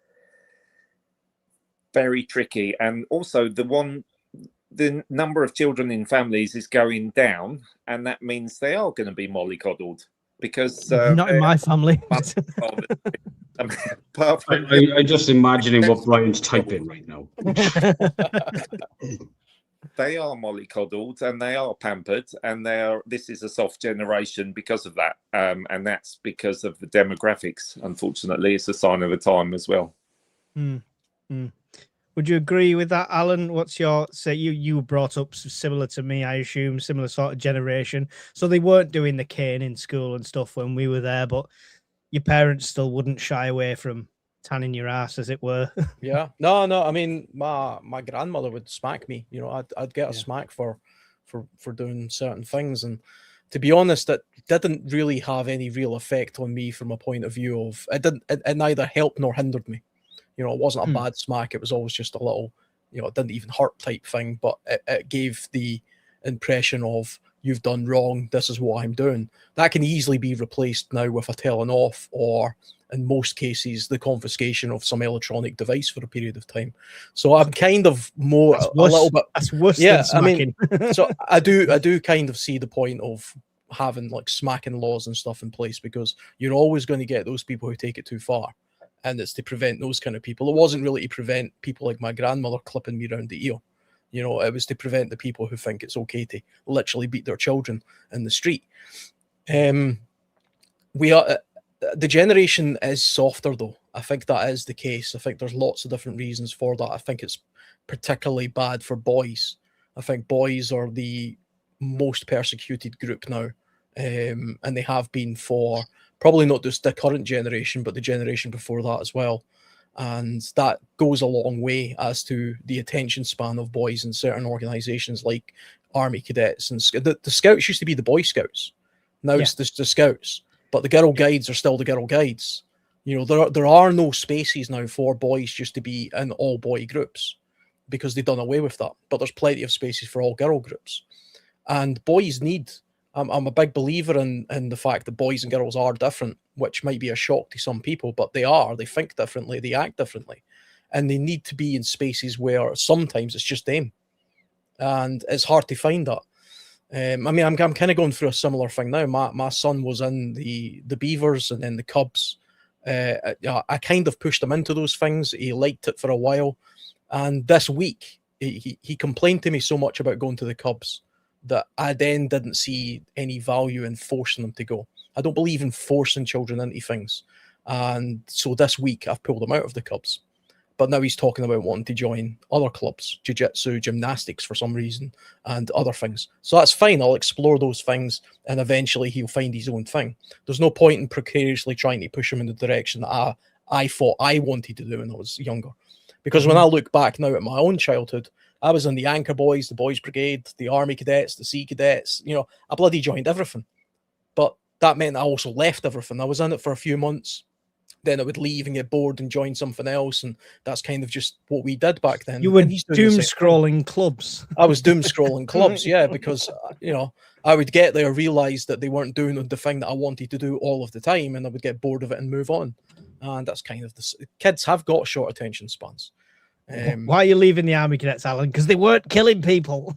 very tricky, and also the number of children in families is going down, and that means they are going to be mollycoddled because Not in my family. apart from I just imagining what Brian's typing right now. they are mollycoddled and they are pampered, and this is a soft generation because of that, and that's because of the demographics. Unfortunately, it's a sign of the time as well. Would you agree with that, Alan? What's your say? You were brought up similar to me, I assume, similar sort of generation. So they weren't doing the cane in school and stuff when we were there, but your parents still wouldn't shy away from tanning your ass, as it were. Yeah, no. I mean, my grandmother would smack me. You know, I'd get a smack for doing certain things, and to be honest, it didn't really have any real effect on me from a point of view of it neither helped nor hindered me. You know, it wasn't a bad smack. It was always just a little, you know, it didn't even hurt type thing, but it gave the impression of, you've done wrong, this is what I'm doing. That can easily be replaced now with a telling off, or in most cases, the confiscation of some electronic device for a period of time. So I'm kind of more a little bit. That's worse Yeah, than smacking. I mean, so I do kind of see the point of having like smacking laws and stuff in place, because you're always going to get those people who take it too far. And it's to prevent those kind of people. It wasn't really to prevent people like my grandmother clipping me around the ear. You know, it was to prevent the people who think it's okay to literally beat their children in the street. The generation is softer, though. I think that is the case. I think there's lots of different reasons for that. I think it's particularly bad for boys. I think boys are the most persecuted group now, and they have been for probably not just the current generation, but the generation before that as well. And that goes a long way as to the attention span of boys in certain organizations like Army Cadets. And the Scouts used to be the Boy Scouts. Now it's the Scouts. But the Girl Guides are still the Girl Guides. You know, there are no spaces now for boys just to be in all boy groups, because they've done away with that. But there's plenty of spaces for all girl groups. And boys need... I'm a big believer in the fact that boys and girls are different, which might be a shock to some people, but they are. They think differently, they act differently, and they need to be in spaces where sometimes it's just them, and it's hard to find that. I mean, I'm kind of going through a similar thing now. My son was in the Beavers and then the Cubs. I kind of pushed him into those things. He liked it for a while, and this week he complained to me so much about going to the Cubs that I then didn't see any value in forcing them to go. I don't believe in forcing children into things. And so this week I've pulled him out of the Cubs. But now he's talking about wanting to join other clubs, jiu-jitsu, gymnastics for some reason, and other things. So that's fine. I'll explore those things, and eventually he'll find his own thing. There's no point in precariously trying to push him in the direction that I thought I wanted to do when I was younger. Because when I look back now at my own childhood, I was in the Anchor Boys, the Boys Brigade, the Army Cadets, the Sea Cadets. You know, I bloody joined everything. But that meant I also left everything. I was in it for a few months. Then I would leave and get bored and join something else. And that's kind of just what we did back then. You were doom scrolling clubs. I was doom scrolling clubs, yeah, because, you know, I would get there, realize that they weren't doing the thing that I wanted to do all of the time, and I would get bored of it and move on. And that's kind of the kids have got short attention spans. Why are you leaving the Army Cadets, Alan? Because they weren't killing people.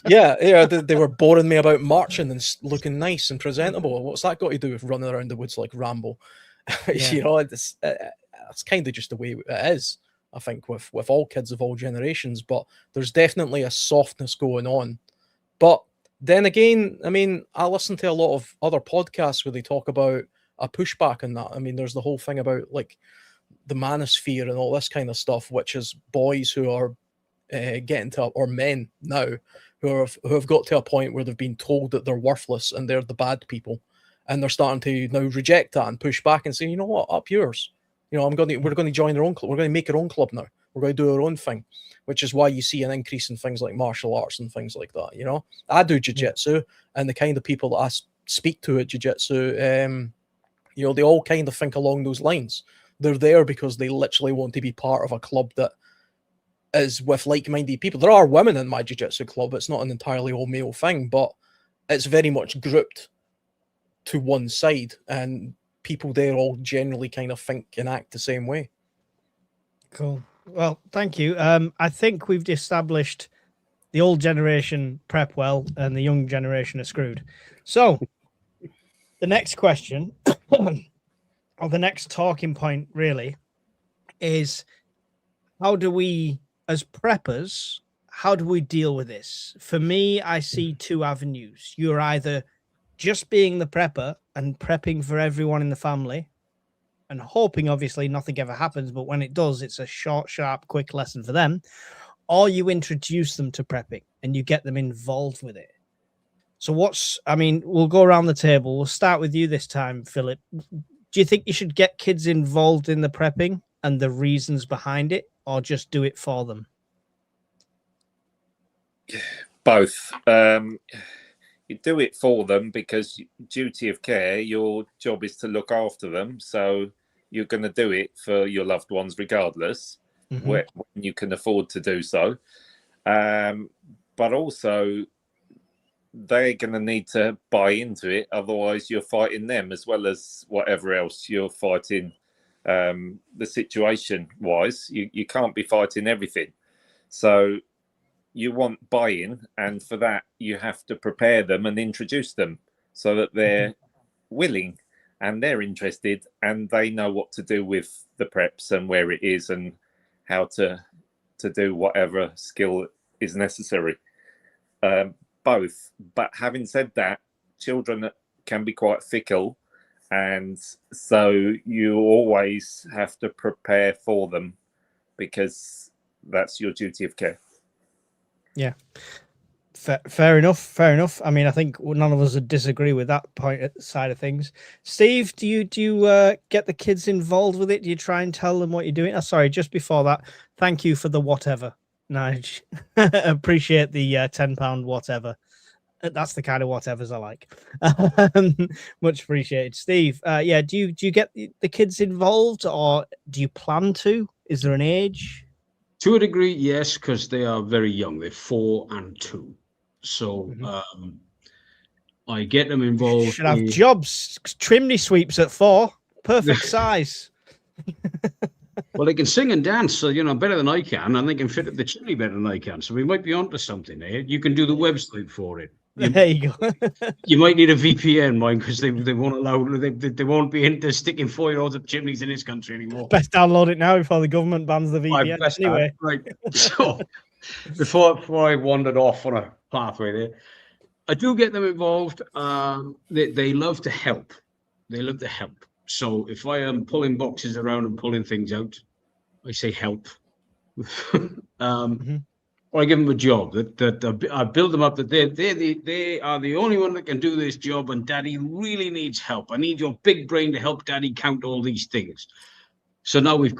yeah, they were boring me about marching and looking nice and presentable. What's that got to do with running around the woods like Rambo? Yeah. You know, it's kind of just the way it is, I think, with all kids of all generations. But there's definitely a softness going on. But then again, I mean, I listen to a lot of other podcasts where they talk about a pushback on that. I mean, there's the whole thing about like the manosphere and all this kind of stuff, which is boys who are getting to, or men now who have got to a point where they've been told that they're worthless and they're the bad people, and they're starting to now reject that and push back and say, you know what, up yours. You know, we're going to join our own club. We're going to make our own club now. We're going to do our own thing, which is why you see an increase in things like martial arts and things like that. You know, I do jiu-jitsu, and the kind of people that I speak to at jiu-jitsu, you know, they all kind of think along those lines. They're there because they literally want to be part of a club that is with like-minded people. There are women in my jiu-jitsu club. It's not an entirely all-male thing, but it's very much grouped to one side. And people there all generally kind of think and act the same way. Cool. Well, thank you. I think we've established the old generation prep well and the young generation are screwed. So the next question or the next talking point really is, how do we, as preppers, how do we deal with this? For me, I see two avenues. You're either just being the prepper and prepping for everyone in the family and hoping, obviously, nothing ever happens, but when it does, it's a short, sharp, quick lesson for them, or you introduce them to prepping and you get them involved with it. So we'll go around the table. We'll start with you this time, Philip. Do you think you should get kids involved in the prepping and the reasons behind it, or just do it for them? Both. You do it for them because duty of care, your job is to look after them. So you're going to do it for your loved ones regardless, when you can afford to do so. But also, they're going to need to buy into it. Otherwise, you're fighting them as well as whatever else you're fighting. The situation wise, you can't be fighting everything. So you want buy-in, and for that you have to prepare them and introduce them so that they're willing and they're interested and they know what to do with the preps and where it is and how to do whatever skill is necessary. Both. But having said that, children can be quite fickle, and so you always have to prepare for them because that's your duty of care. Yeah, fair enough. I mean, I think none of us would disagree with that side of things. Steve, do you get the kids involved with it? Do you try and tell them what you're doing? Oh, sorry, just before that, thank you for the whatever, Nige. Appreciate the £10 whatever. That's the kind of whatevers I like. Much appreciated. Steve, do you get the kids involved, or do you plan to? Is there an age? To a degree, yes, because they are very young. They're 4 and 2. So I get them involved. Should have jobs. Chimney sweeps at 4. Perfect size. Well, they can sing and dance, so, better than I can, and they can fit up the chimney better than I can. So we might be onto something there. You can do the website for it. There you go. You might need a VPN, mine, because they won't allow. They won't be into sticking 4-year-olds up chimneys in this country anymore. Best download it now before the government bans the VPN. Anyway, right. So before I wandered off on a pathway there, I do get them involved. They love to help. They love to help. So if I am pulling boxes around and pulling things out, I say help. Or I give them a job that I build them up that they are the only one that can do this job, and Daddy really needs help. I need your big brain to help Daddy count all these things. So now we're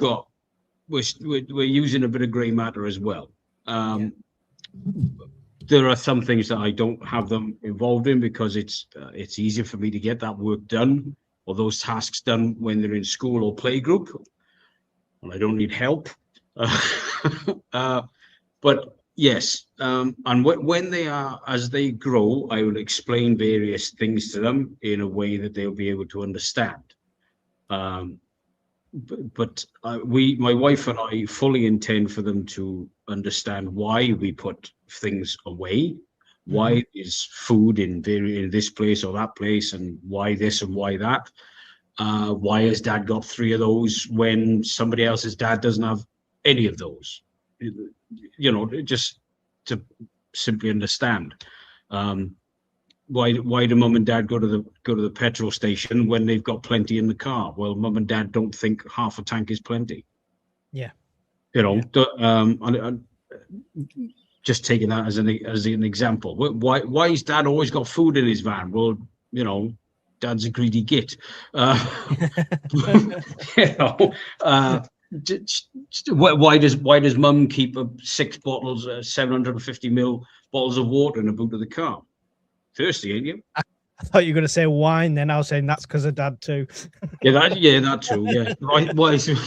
using a bit of grey matter as well. There are some things that I don't have them involved in because it's easier for me to get that work done or those tasks done when they're in school or playgroup, and I don't need help. But yes, and when they are, as they grow, I will explain various things to them in a way that they'll be able to understand. But my wife and I fully intend for them to understand why we put things away, why is food in this place or that place, and why this and why that. Why has Dad got 3 of those when somebody else's dad doesn't have any of those? Just to simply understand. Why do Mum and Dad go to the petrol station when they've got plenty in the car? Well, Mum and Dad don't think half a tank is plenty. Yeah. Just taking that as an example. Why has Dad always got food in his van? Well, Dad's a greedy git. Why does Mum keep 6 bottles, 750ml bottles of water in the boot of the car? Thirsty, ain't you? I thought you were going to say wine. Then I was saying that's because of Dad too. that too. Yeah.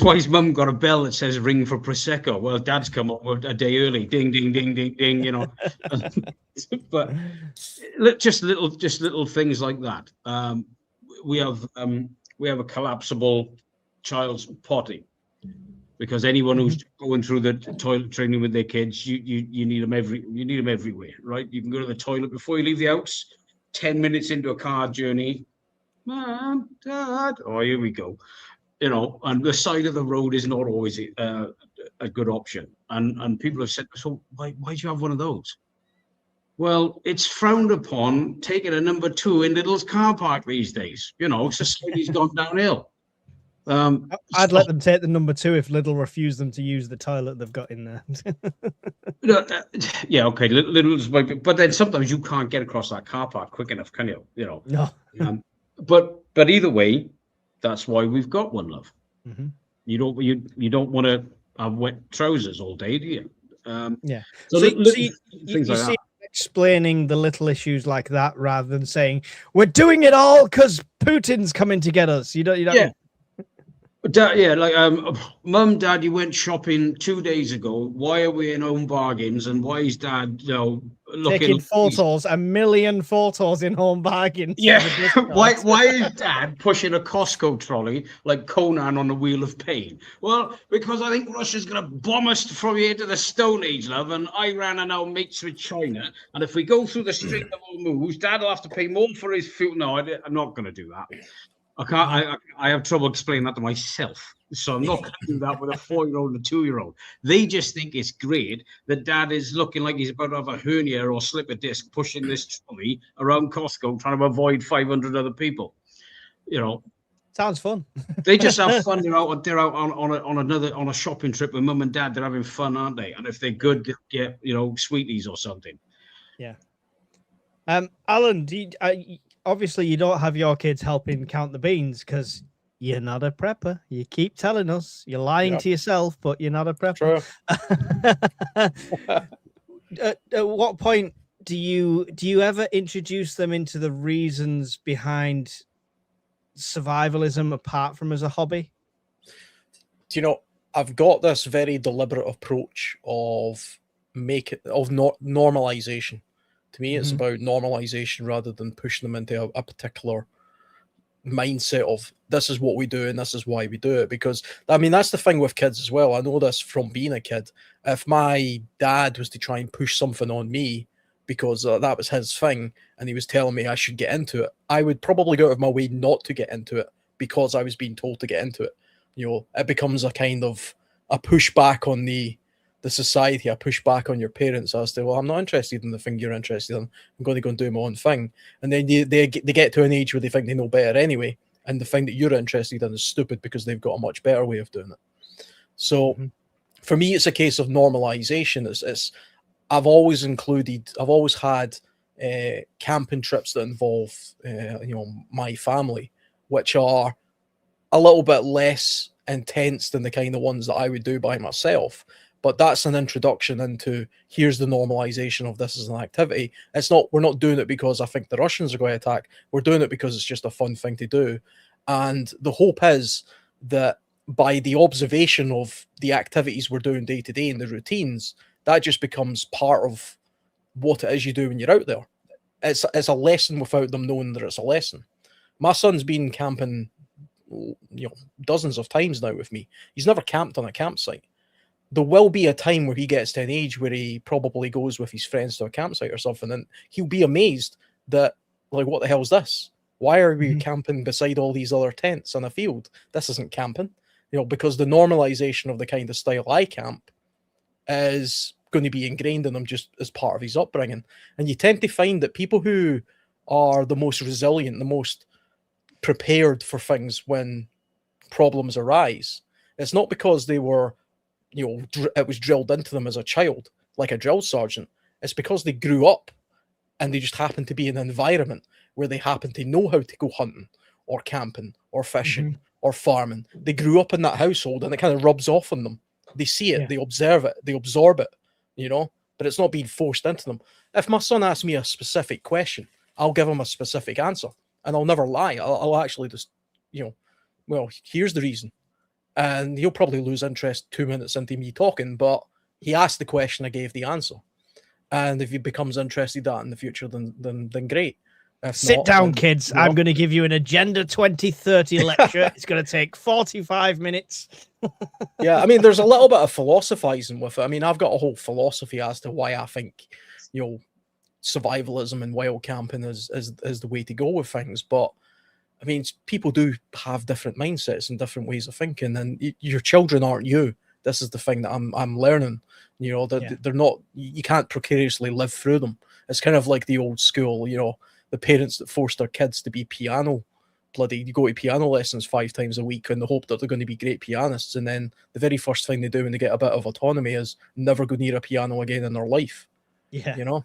Why's Mum got a bell that says ring for prosecco? Well, Dad's come up a day early. Ding, ding, ding, ding, ding. But just little things like that. We have we have a collapsible child's potty. Because anyone who's going through the toilet training with their kids, you need them everywhere, right? You can go to the toilet before you leave the house. 10 minutes into a car journey, Mom, Dad, oh, here we go. And the side of the road is not always a good option. And people have said, so why do you have one of those? Well, it's frowned upon taking a number 2 in Lidl's car park these days. Society's gone downhill. I'd let them take the number 2 if Lidl refused them to use the toilet they've got in there. Yeah, okay. Lidl's, but then sometimes you can't get across that car park quick enough, can you? No. But either way, that's why we've got one, love. Mm-hmm. You don't want to have wet trousers all day, do you? Yeah. So, you like see, explaining the little issues like that rather than saying we're doing it all because Putin's coming to get us. You don't. Yeah. Dad, Mum, Dad, you went shopping 2 days ago. Why are we in Home Bargains? And why is Dad, looking taking photos, 1 million photos in Home Bargains? Yeah. why is Dad pushing a Costco trolley like Conan on the Wheel of Pain? Well, because I think Russia's going to bomb us from here to the Stone Age, love, and Iran are now mates with China. And if we go through the Strait of Hormuz, Dad will have to pay more for his food. No, I'm not going to do that. I can't. I have trouble explaining that to myself, so I'm not going to do that with a 4-year-old and a 2-year-old. They just think it's great that Dad is looking like he's about to have a hernia or slip a disc, pushing this trolley around Costco, trying to avoid 500 other people. Sounds fun. They just have fun. They're out on a shopping trip with Mum and Dad. They're having fun, aren't they? And if they're good, they'll get sweeties or something. Yeah. Alan, obviously you don't have your kids helping count the beans because you're not a prepper. You keep telling us you're lying to yourself, but you're not a prepper. At what point do you ever introduce them into the reasons behind survivalism apart from as a hobby? I've got this very deliberate approach of normalization. To me, it's about normalization rather than pushing them into a particular mindset of this is what we do and this is why we do it. Because, that's the thing with kids as well. I know this from being a kid. If my dad was to try and push something on me because that was his thing and he was telling me I should get into it, I would probably go out of my way not to get into it because I was being told to get into it. It becomes a kind of a pushback on the society. I push back on your parents as to, well, I'm not interested in the thing you're interested in. I'm going to go and do my own thing. And then they get to an age where they think they know better anyway. And the thing that you're interested in is stupid because they've got a much better way of doing it. So for me, it's a case of normalization. I've always had camping trips that involve, my family, which are a little bit less intense than the kind of ones that I would do by myself. But that's an introduction into here's the normalization of this as an activity. We're not doing it because I think the Russians are going to attack. We're doing it because it's just a fun thing to do. And the hope is that by the observation of the activities we're doing day to day and the routines, that just becomes part of what it is you do when you're out there. It's a lesson without them knowing that it's a lesson. My son's been camping, dozens of times now with me. He's never camped on a campsite. There will be a time where he gets to an age where he probably goes with his friends to a campsite or something, and he'll be amazed that, like, what the hell is this? Why are we camping beside all these other tents on a field? This isn't camping, because the normalization of the kind of style I camp is going to be ingrained in him just as part of his upbringing. And you tend to find that people who are the most resilient, the most prepared for things when problems arise, it's not because they were, it was drilled into them as a child, like a drill sergeant. It's because they grew up and they just happened to be in an environment where they happen to know how to go hunting or camping or fishing or farming. They grew up in that household and it kind of rubs off on them. They see it, they observe it, they absorb it, but it's not being forced into them. If my son asks me a specific question, I'll give him a specific answer and I'll never lie. I'll actually just, well, here's the reason. And he'll probably lose interest 2 minutes into me talking, but he asked the question, I gave the answer. And if he becomes interested in that in the future, then great. If Sit not, down, then, kids. you know. I'm going to give you an Agenda 2030 lecture. It's going to take 45 minutes. Yeah, I mean, there's a little bit of philosophizing with it. I mean, I've got a whole philosophy as to why I think, survivalism and wild camping is the way to go with things. But I mean, people do have different mindsets and different ways of thinking, and your children aren't you. This is the thing that I'm learning. They're not. You can't precariously live through them. It's kind of like the old school. The parents that force their kids to be piano. You go to piano lessons 5 times a week in the hope that they're going to be great pianists, and then the very first thing they do when they get a bit of autonomy is never go near a piano again in their life. Yeah.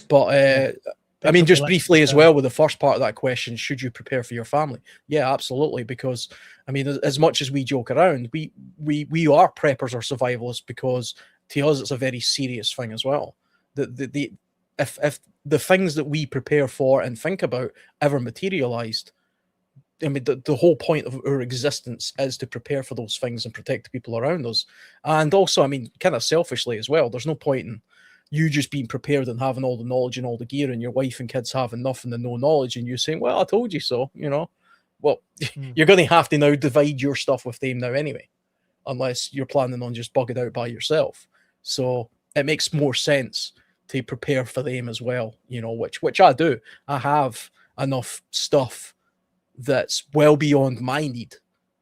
But I mean, just briefly as well, with the first part of that question, should you prepare for your family? Yeah, absolutely. Because I mean, as much as we joke around, we are preppers or survivalists, because to us it's a very serious thing as well. If the things that we prepare for and think about ever materialized, I mean, the whole point of our existence is to prepare for those things and protect the people around us. And also, I mean, kind of selfishly as well, there's no point in you just being prepared and having all the knowledge and all the gear, and your wife and kids having nothing and no knowledge, and you saying, well, I told you so, Well, you're going to have to now divide your stuff with them now anyway, unless you're planning on just bugging out by yourself. So it makes more sense to prepare for them as well, which I do. I have enough stuff that's well beyond my need,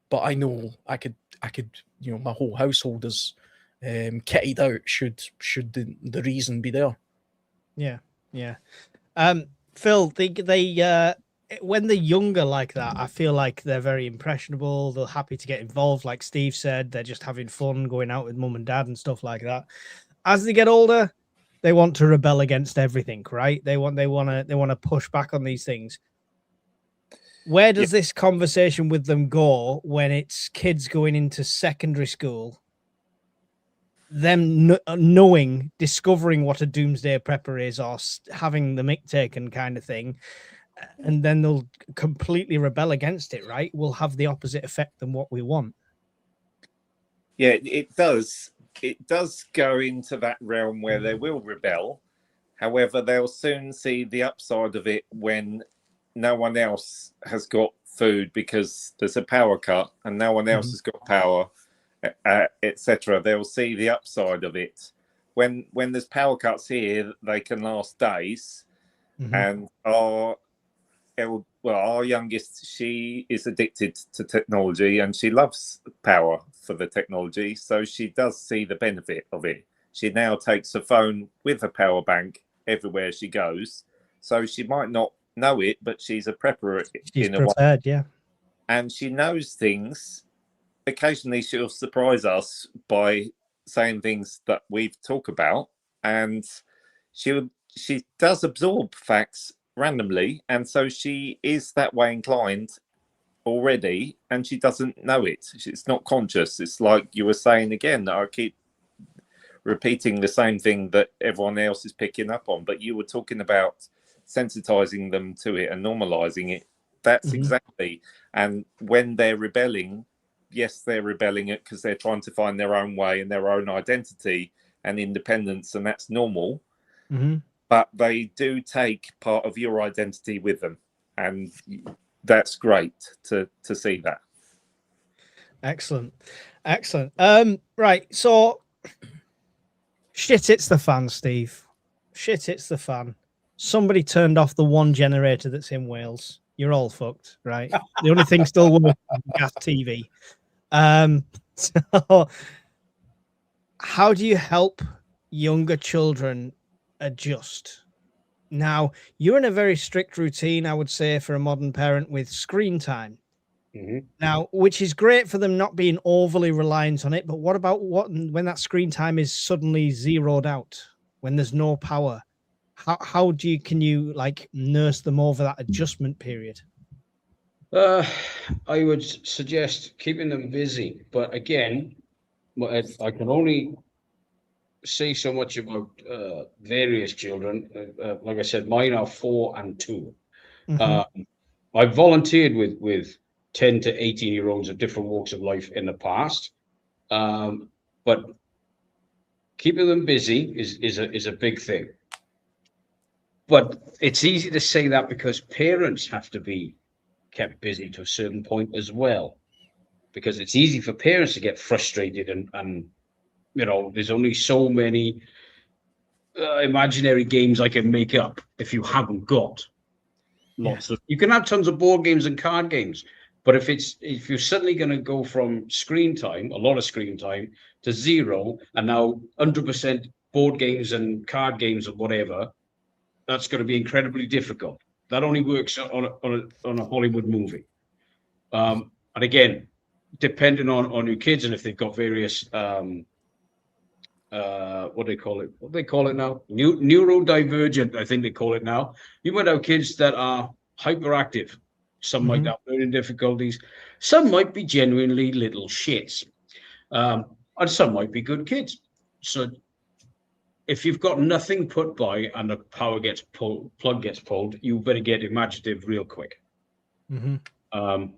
but I know I could, my whole household is kitted out should the reason be there. Yeah. Phil, they when they're younger like that, I feel like they're very impressionable. They're happy to get involved, like Steve said. They're just having fun, going out with mum and dad and stuff like that. As they get older, they want to rebel against everything, right? They want to push back on these things. Where does this conversation with them go when it's kids going into secondary school? Them discovering what a doomsday prepper is, or having the mick taken kind of thing, and then they'll completely rebel against it, right? Will have the opposite effect than what we want. Yeah, it does. It does go into that realm where they will rebel. However, they'll soon see the upside of it when no one else has got food because there's a power cut and no one else has got power, etc. They'll see the upside of it. When there's power cuts here, they can last days. And our youngest, she is addicted to technology and she loves power for the technology, so she does see the benefit of it. She now takes a phone with a power bank everywhere she goes, so she might not know it, but she's a prepper. She's prepared, yeah. And she knows things. Occasionally she'll surprise us by saying things that we've talked about, and she does absorb facts randomly, and so she is that way inclined already, and she doesn't know it. It's not conscious. It's like you were saying again, that I keep repeating the same thing that everyone else is picking up on, but you were talking about sensitizing them to it and normalizing it. That's exactly. And when they're rebelling, yes, they're rebelling it because they're trying to find their own way and their own identity and independence, and that's normal. But they do take part of your identity with them, and that's great to see that. Excellent. Right, so shit hits the fan, Steve. Shit hits the fan. Somebody turned off the one generator that's in Wales. You're all fucked, right? The only thing still working is gas TV. So how do you help younger children adjust? Now, you're in a very strict routine, I would say, for a modern parent with screen time. Now, which is great for them not being overly reliant on it. But what about when that screen time is suddenly zeroed out, when there's no power? How can you like nurse them over that adjustment period? I would suggest keeping them busy, but again, I can only say so much about various children. Like I said, mine are 4 and 2. I've volunteered with 10 to 18-year-olds of different walks of life in the past, but keeping them busy is a big thing. But it's easy to say that because parents have to be kept busy to a certain point as well. Because it's easy for parents to get frustrated and there's only so many imaginary games I can make up if you haven't got lots of. You can have tons of board games and card games, but if you're suddenly going to go from screen time, a lot of screen time, to zero, and now 100% board games and card games or whatever, that's going to be incredibly difficult. That only works on a Hollywood movie. And again, depending on your kids and if they've got various what do they call it? What do they call it now? Neurodivergent, I think they call it now. You might have kids that are hyperactive. Some might have learning difficulties. Some might be genuinely little shits. And some might be good kids. So if you've got nothing put by and the power gets pulled, plug gets pulled, you better get imaginative real quick. And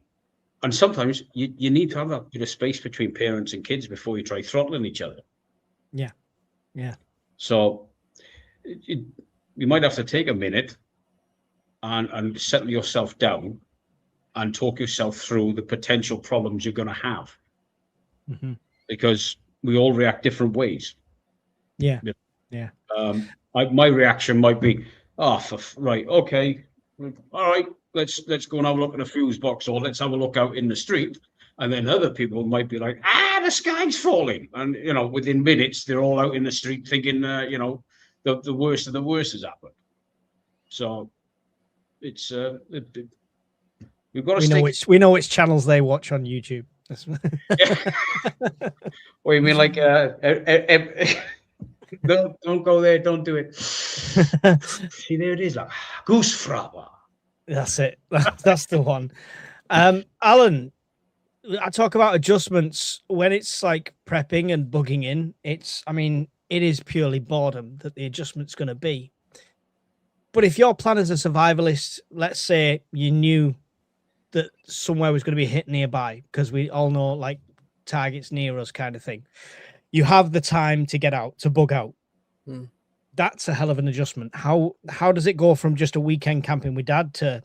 sometimes you need to have that bit of space between parents and kids before you try throttling each other. Yeah. So you might have to take a minute and settle yourself down and talk yourself through the potential problems you're going to have. Because we all react different ways. Yeah. My reaction might be, right, okay, all right, let's go and have a look at a fuse box, or let's have a look out in the street. And then other people might be like, the sky's falling. And, within minutes, they're all out in the street thinking, the worst of the worst has happened. So it's, we've got to we know which channels they watch on YouTube. What do you mean, like, don't go there, don't do it. See, there it is, like, goose frapper. That's it. That's the one. Alan, I talk about adjustments when it's like prepping and bugging in. It is purely boredom that the adjustment's going to be. But if your plan as a survivalist, let's say you knew that somewhere was going to be hit nearby, because we all know like targets near us kind of thing, you have the time to get out, to bug out. That's a hell of an adjustment. How does it go from just a weekend camping with dad to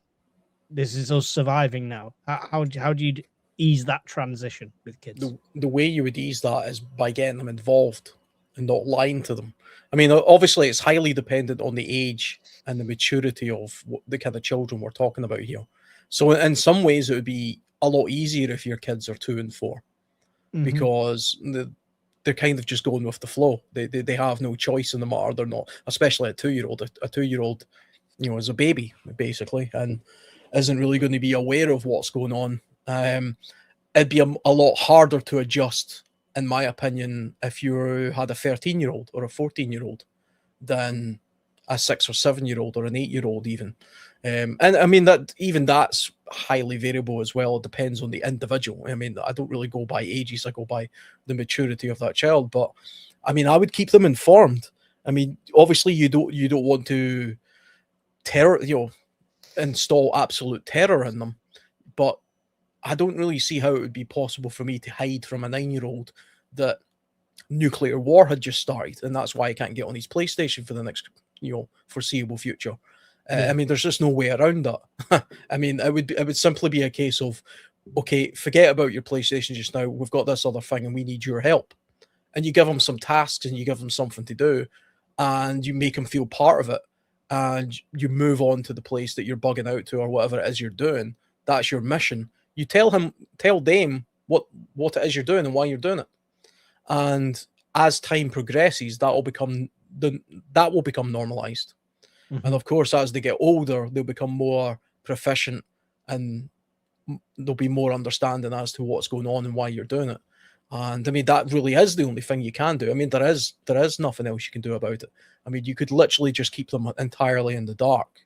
this is us surviving now? How do you ease that transition with kids? The way you would ease that is by getting them involved and not lying to them. I mean, obviously, it's highly dependent on the age and the maturity of the kind of children we're talking about here. So in some ways, it would be a lot easier if your kids are 2 and 4, because they're kind of just going with the flow. They have no choice in the matter. They're not, especially a 2-year-old. A 2-year-old, is a baby, basically, and isn't really going to be aware of what's going on. It'd be a lot harder to adjust, in my opinion, if you had a 13-year-old or a 14-year-old than a 6 or 7-year-old or an 8-year-old even. And I mean, that's highly variable as well. It depends on the individual. I mean, I don't really go by ages. I go by the maturity of that child. But I mean, I would keep them informed. I mean, obviously you don't want to install absolute terror in them, but I don't really see how it would be possible for me to hide from a 9-year-old that nuclear war had just started, and that's why I can't get on his PlayStation for the next, foreseeable future. I mean, there's just no way around that. I mean, it would simply be a case of, okay, forget about your PlayStation just now. We've got this other thing, and we need your help. And you give them some tasks, and you give them something to do, and you make them feel part of it, and you move on to the place that you're bugging out to, or whatever it is you're doing. That's your mission. You tell them what it is you're doing and why you're doing it. And as time progresses, that will become normalized. And of course, as they get older, they'll become more proficient, and there'll be more understanding as to what's going on and why you're doing it. And I mean, that really is the only thing you can do. I mean, there is nothing else you can do about it. I mean, you could literally just keep them entirely in the dark,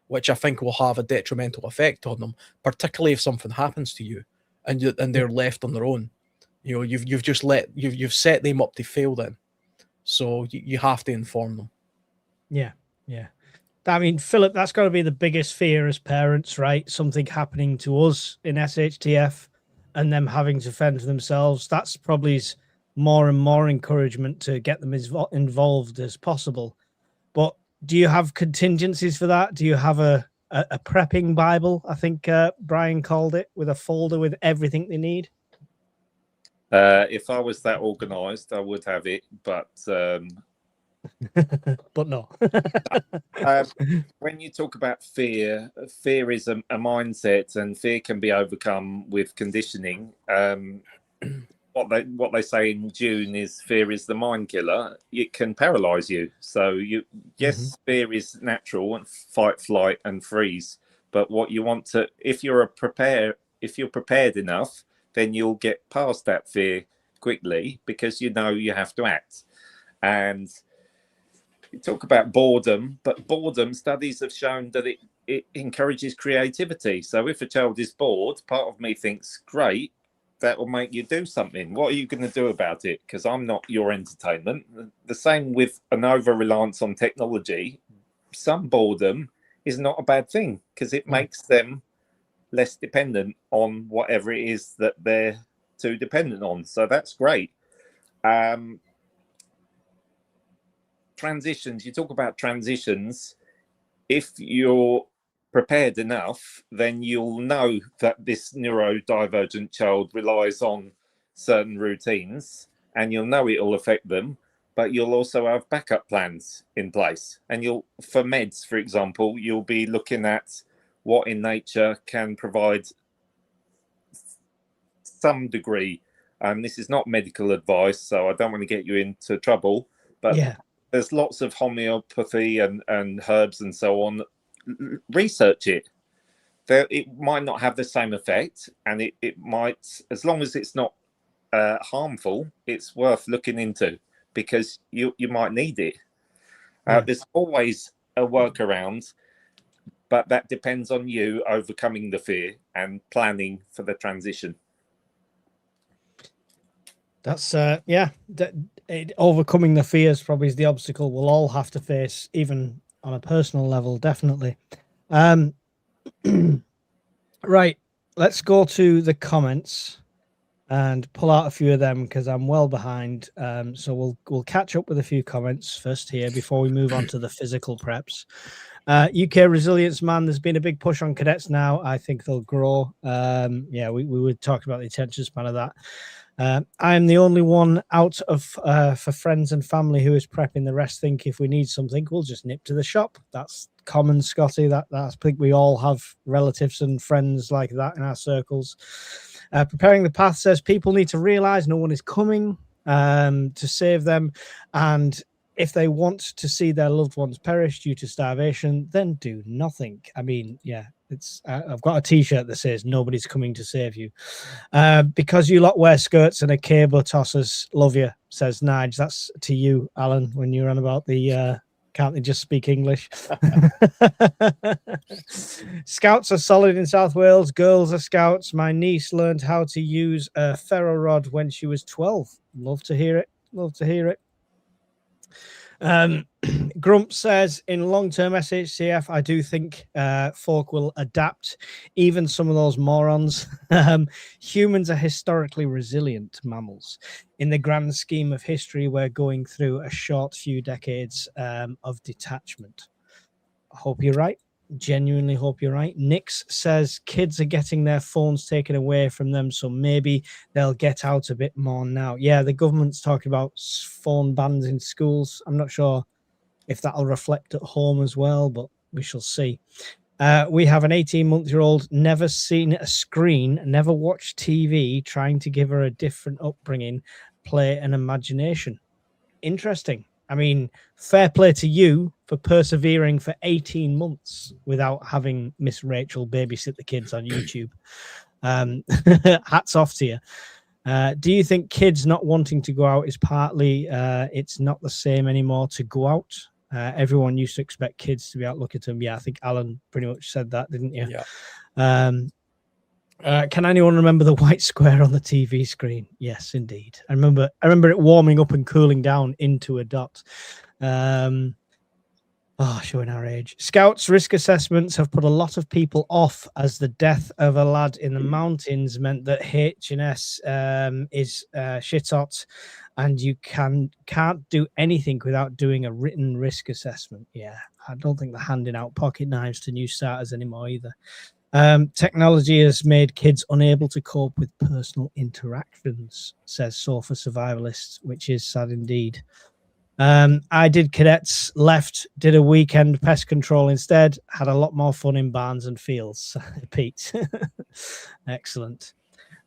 which I think will have a detrimental effect on them, particularly if something happens to you and they're left on their own. You've set them up to fail then. So you have to inform them. Yeah. I mean, Philip, that's got to be the biggest fear as parents, right? Something happening to us in SHTF and them having to fend for themselves. That's probably more and more encouragement to get them as involved as possible. But do you have contingencies for that? Do you have a prepping Bible? I think Brian called it, with a folder with everything they need. If I was that organised, I would have it, but but no. When you talk about fear, fear is a mindset, and fear can be overcome with conditioning. What they say in June is fear is the mind killer. It can paralyze you. So yes, fear is natural, and fight, flight, and freeze. But what you want to, if you're prepared enough, then you'll get past that fear quickly, because you know you have to act. And you talk about boredom, but boredom, studies have shown that it encourages creativity. So if a child is bored, part of me thinks, great, that will make you do something. What are you going to do about it? Because I'm not your entertainment. The same with an over-reliance on technology. Some boredom is not a bad thing, because it makes them less dependent on whatever it is that they're too dependent on. So that's great. Transitions, you talk about transitions. If you're prepared enough, then you'll know that this neurodivergent child relies on certain routines, and you'll know it'll affect them, but you'll also have backup plans in place. And for meds, for example, you'll be looking at what in nature can provide some degree. This is not medical advice, so I don't want to get you into trouble, but there's lots of homeopathy and herbs and so on. Research it. It might not have the same effect, and it might, as long as it's not harmful, it's worth looking into, because you might need it. There's always a workaround, but that depends on you overcoming the fear and planning for the transition. That's overcoming the fears probably is the obstacle we'll all have to face, even on a personal level, definitely. Right, let's go to the comments and pull out a few of them, because I'm well behind. So we'll catch up with a few comments first here before we move on to the physical preps. UK resilience, man, there's been a big push on cadets now. I think they'll grow. We would talk about the attention span of that. I am the only one out of for friends and family who is prepping. The rest think if we need something, we'll just nip to the shop. That's common, Scotty. That's, I think we all have relatives and friends like that in our circles. Preparing the path says people need to realize no one is coming to save them, and if they want to see their loved ones perish due to starvation, then do nothing. I mean, yeah, it's I've got a t-shirt that says nobody's coming to save you. Because you lot wear skirts and a cable tossers, love you, says Nige. That's to you, Alan, when you're on about the can't they just speak English? Scouts are solid in South Wales. Girls are scouts. My niece learned how to use a ferro rod when she was 12. Love to hear it. Love to hear it. Grump says in long-term SHCF, I do think folk will adapt, even some of those morons. Humans are historically resilient mammals. In the grand scheme of history, we're going through a short few decades of detachment. I hope you're right. Genuinely hope you're right. Nix says kids are getting their phones taken away from them, so maybe they'll get out a bit more now. Yeah, the government's talking about phone bans in schools. I'm not sure if that'll reflect at home as well, but we shall see. We have an 18-month-old, never seen a screen, never watched TV, trying to give her a different upbringing, play and imagination. Interesting. I mean, fair play to you for persevering for 18 months without having Miss Rachel babysit the kids on YouTube. Hats off to you. Do you think kids not wanting to go out is partly it's not the same anymore to go out? Everyone used to expect kids to be out looking at them. Yeah, I think Alan pretty much said that, didn't you? Yeah. Can anyone remember the white square on the TV screen? Yes, indeed. I remember it warming up and cooling down into a dot. Showing our age. Scouts risk assessments have put a lot of people off, as the death of a lad in the mountains meant that H&S is shit hot, and you can't do anything without doing a written risk assessment. Yeah, I don't think they're handing out pocket knives to new starters anymore either. Technology has made kids unable to cope with personal interactions, says Sofa Survivalist, which is sad indeed. I did cadets, left, did a weekend pest control instead, had a lot more fun in barns and fields. Pete. Excellent.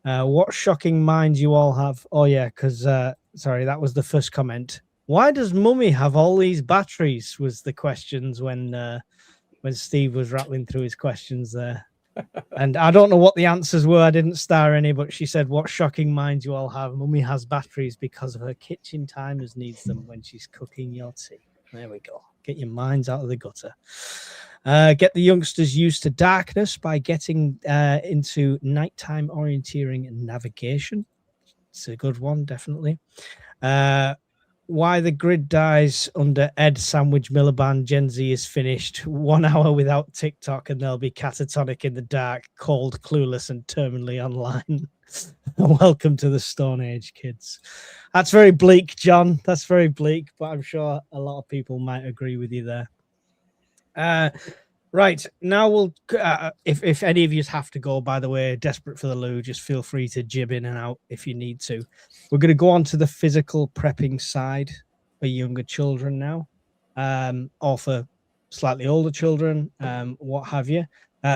What shocking minds you all have. Oh, yeah, because, sorry, that was the first comment. Why does Mummy have all these batteries? Was the questions when Steve was rattling through his questions there. And I don't know what the answers were. I didn't star any, but she said, what shocking minds you all have. Mummy has batteries because of her kitchen timers needs them when she's cooking your tea. There we go. Get your minds out of the gutter. Get the youngsters used to darkness by getting into nighttime orienteering and navigation. It's a good one, definitely. Why the grid dies under Ed Sandwich Miliband. Gen Z is finished. 1 hour without TikTok and they'll be catatonic in the dark, cold, clueless, and terminally online. Welcome to the Stone Age, kids. That's very bleak, John. That's very bleak, but I'm sure a lot of people might agree with you there. Right, now we'll, if any of you have to go, by the way, desperate for the loo, just feel free to jib in and out if you need to. We're going to go on to the physical prepping side for younger children now, or for slightly older children, what have you.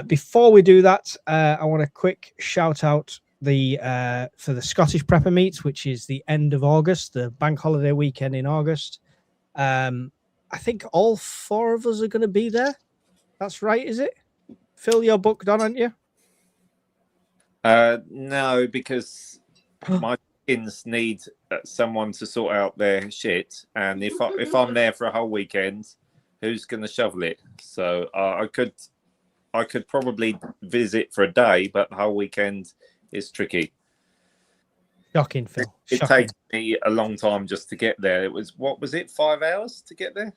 Before we do that, I want a quick shout out for the Scottish Prepper Meet, which is the end of August, the bank holiday weekend in August. I think all 4 of us are going to be there. That's right, is it? Phil, you're booked on, aren't you? No, because my kids need someone to sort out their shit, and if I'm there for a whole weekend, who's going to shovel it? So I could probably visit for a day, but the whole weekend is tricky. Shocking, Phil. It takes me a long time just to get there. It was 5 hours to get there?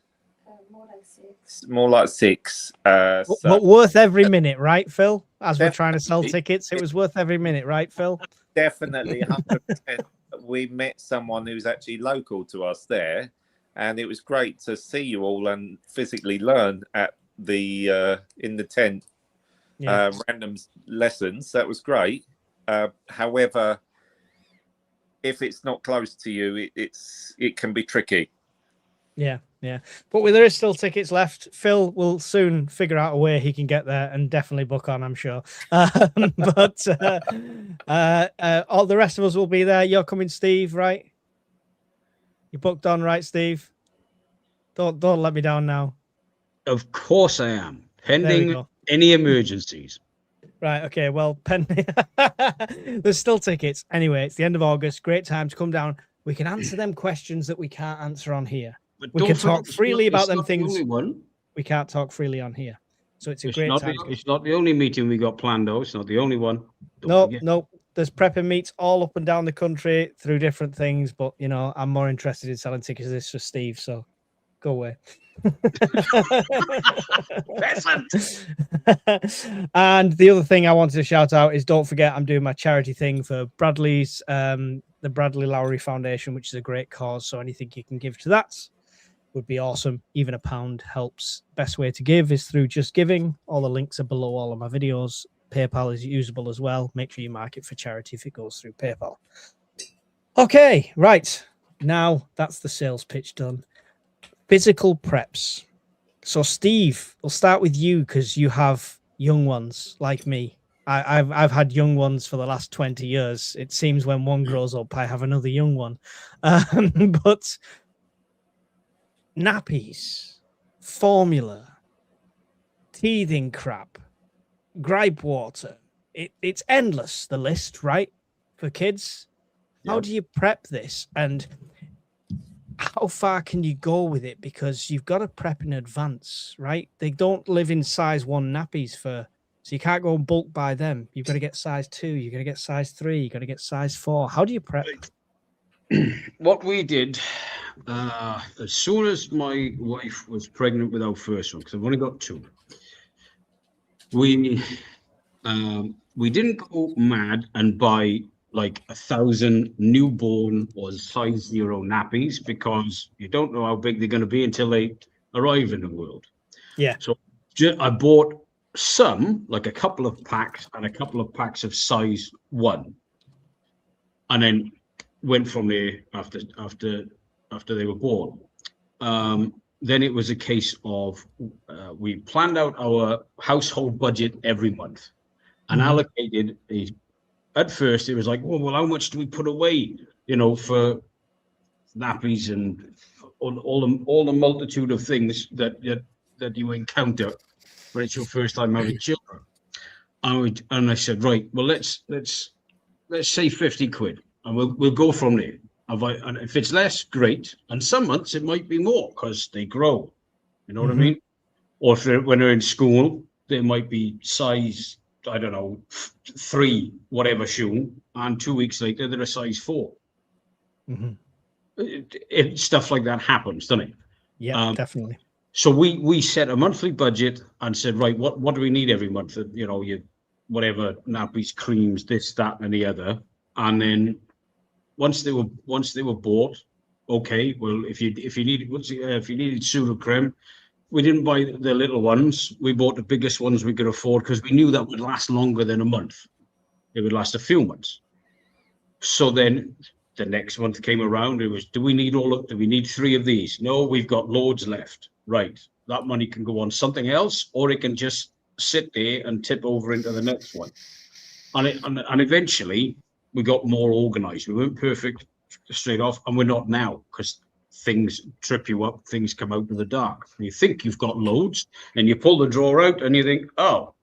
More like 6. But worth every minute, right, Phil? As we're trying to sell tickets, it was worth every minute, right, Phil? Definitely, 100%. We met someone who's actually local to us there, and it was great to see you all and physically learn at the in the tent. Random lessons. That was great. However, if it's not close to you, it can be tricky. Yeah. But there is still tickets left. Phil will soon figure out a way he can get there and definitely book on, I'm sure. But all the rest of us will be there. You're coming, Steve, right? You booked on, right, Steve? Don't let me down now. Of course I am. Pending any emergencies. Right, okay, well, there's still tickets. Anyway, it's the end of August. Great time to come down. We can answer them questions that we can't answer on here. But we can talk freely about them things the we can't talk freely on here. So it's a great time. It's not the only meeting we got planned, though. It's not the only one. No. There's prepping meets all up and down the country through different things. But, I'm more interested in selling tickets of this for Steve. So go away. And the other thing I wanted to shout out is don't forget I'm doing my charity thing for Bradley's, the Bradley Lowry Foundation, which is a great cause. So anything you can give to that would be awesome. Even £1 helps. Best way to give is through Just Giving. All the links are below all of my videos. PayPal is usable as well. Make sure you mark it for charity if it goes through PayPal. Okay, right. Now that's the sales pitch done. Physical preps. So Steve, we'll start with you because you have young ones like me. I've had young ones for the last 20 years. It seems when one grows up, I have another young one. But nappies, formula, teething crap, gripe water. It's endless, the list, right? For kids. How do you prep this? And how far can you go with it? Because you've got to prep in advance, right? They don't live in size 1 nappies so you can't go and bulk buy them. You've got to get size 2. You're going to get size 3. You've got to get size 4. How do you prep? What we did, as soon as my wife was pregnant with our first one, because I've only got 2, we didn't go mad and buy like 1,000 newborn or size 0 nappies because you don't know how big they're going to be until they arrive in the world. Yeah. So I bought some, like a couple of packs and a couple of packs of size 1, and then went from there after they were born. Then it was a case of we planned out our household budget every month and allocated at first it was like, well, how much do we put away, for nappies and all the multitude of things that you encounter when it's your first time having children. And I said, right, well, let's say 50 quid, and we'll go from there. And if it's less, great. And some months it might be more because they grow. You know what I mean? Or when they're in school, there might be size, I don't know, 3 whatever shoe, and 2 weeks later they're a size 4. Stuff like that happens, doesn't it? Yeah, definitely. So we set a monthly budget and said, right, what do we need every month? Whatever nappies, creams, this, that, and the other. And then once they were bought, okay, well, if you needed Sudocrem, we didn't buy the little ones. We bought the biggest ones we could afford because we knew that would last longer than a month. It would last a few months. So then the next month came around. It was, do we need 3 of these? No, we've got loads left. Right. That money can go on something else, or it can just sit there and tip over into the next one. And eventually we got more organized. We weren't perfect straight off, and we're not now because things trip you up, things come out in the dark. You think you've got loads, and you pull the drawer out and you think, oh,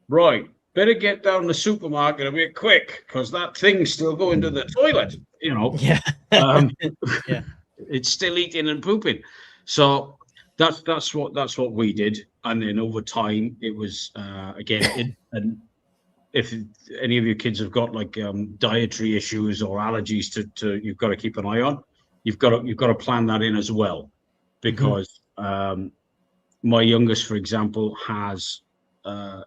right, better get down the supermarket a bit quick because that thing's still going to the toilet, Yeah. Yeah. It's still eating and pooping. So that's what we did. And then over time it was and if any of your kids have got like dietary issues or allergies to you've got to keep an eye on. You've got to plan that in as well, because my youngest, for example, has a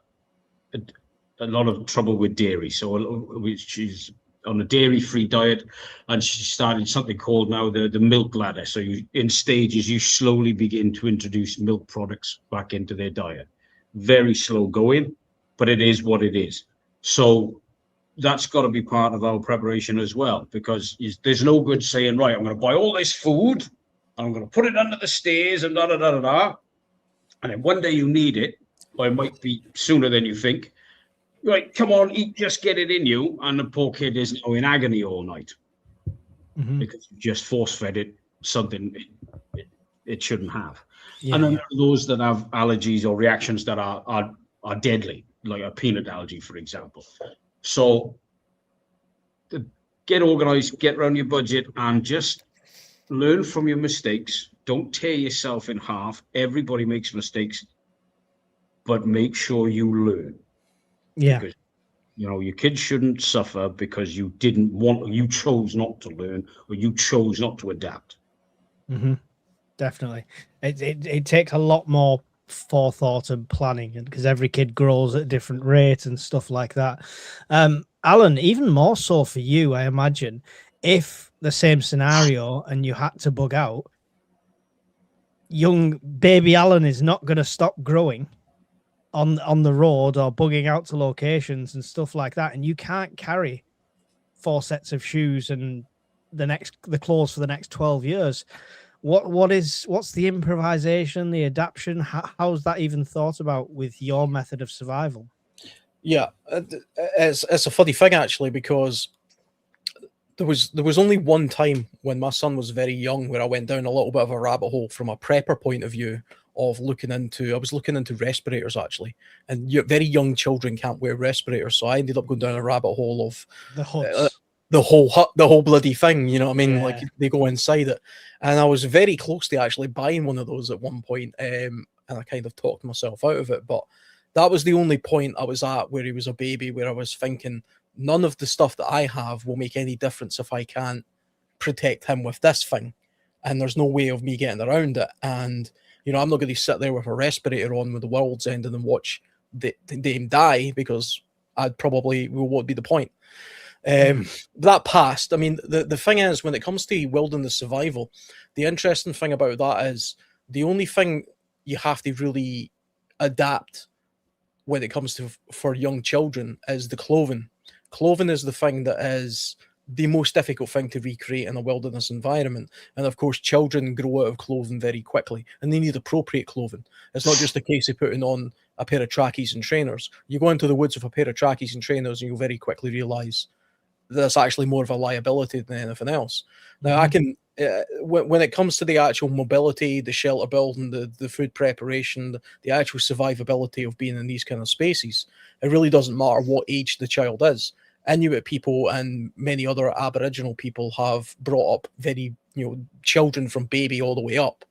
lot of trouble with dairy. So she's on a dairy-free diet, and she started something called now the milk ladder. So in stages, you slowly begin to introduce milk products back into their diet. Very slow going, but it is what it is. So that's got to be part of our preparation as well, because there's no good saying, right, I'm going to buy all this food, and I'm going to put it under the stairs and da-da-da-da-da, and then one day you need it, or it might be sooner than you think. Right, come on, eat, just get it in you. And the poor kid is now in agony all night because you just force-fed it something it shouldn't have. Yeah, and then there are those that have allergies or reactions that are deadly, like a peanut allergy, for example. So get organized, get around your budget, and just learn from your mistakes. Don't tear yourself in half. Everybody makes mistakes, but make sure you learn. Yeah. Because, your kids shouldn't suffer because you chose not to learn, or you chose not to adapt. Definitely. It takes a lot more forethought and planning, and because every kid grows at a different rate and stuff like that. Alan, even more so for you, I imagine, if the same scenario and you had to bug out, young baby Alan is not going to stop growing on the road or bugging out to locations and stuff like that, and you can't carry 4 sets of shoes and the clothes for the next 12 years. What's the improvisation, the adaptation? How's that even thought about with your method of survival? Yeah, it's a funny thing actually, because there was only one time when my son was very young where I went down a little bit of a rabbit hole from a prepper point of view of I was looking into respirators actually, and very young children can't wear respirators, so I ended up going down a rabbit hole of the hoods. The whole hut, the whole bloody thing, you know what I mean? Yeah. Like they go inside it, and I was very close to actually buying one of those at one point, and I kind of talked myself out of it. But that was the only point I was at where he was a baby, where I was thinking none of the stuff that I have will make any difference if I can't protect him with this thing, and there's no way of me getting around it. And I'm not going to sit there with a respirator on with the world's ending and watch them die, because I'd probably won't be the point. That passed. I mean, the thing is, when it comes to wilderness survival, the interesting thing about that is The only thing you have to really adapt when it comes to for young children is the clothing. Clothing is the thing that is the most difficult thing to recreate in a wilderness environment. And of course, children grow out of clothing very quickly, and they need appropriate clothing. It's not just a case of putting on a pair of trackies and trainers. You go into the woods with a pair of trackies and trainers, and you'll very quickly realize that's actually more of a liability than anything else. Now, I can, when it comes to the actual mobility, the shelter building, the food preparation, the actual survivability of being in these kind of spaces, it really doesn't matter what age the child is. Inuit people and many other Aboriginal people have brought up very, children from baby all the way up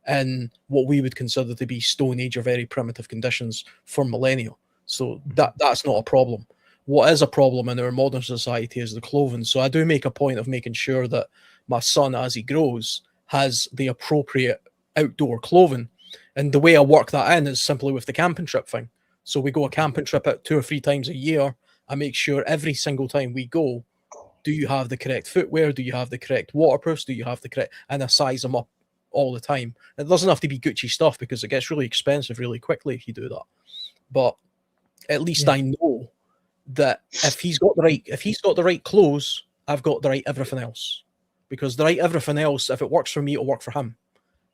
in what we would consider to be Stone Age or very primitive conditions for millennia. So that's not a problem. What is a problem in our modern society is the clothing. So I do make a point of making sure that my son, as he grows, has the appropriate outdoor clothing. And the way I work that in is simply with the camping trip thing. So we go a camping trip out 2 or 3 times a year. I make sure every single time we go, do you have the correct footwear? Do you have the correct waterproofs? Do you have the correct? And I size them up all the time. It doesn't have to be Gucci stuff because it gets really expensive really quickly if you do that. But at least I know that if he's got the right clothes, I've got the right everything else. Because the right everything else, if it works for me, it'll work for him.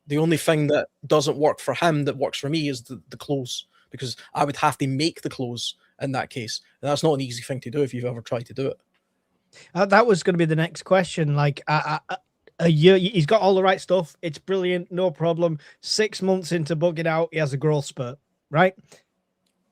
The only thing that doesn't work for him that works for me is the clothes, because I would have to make the clothes in that case. And that's not an easy thing to do if you've ever tried to do it. That was going to be the next question. Like a year, he's got all the right stuff. It's brilliant, no problem. 6 months into bugging out, he has a growth spurt, right?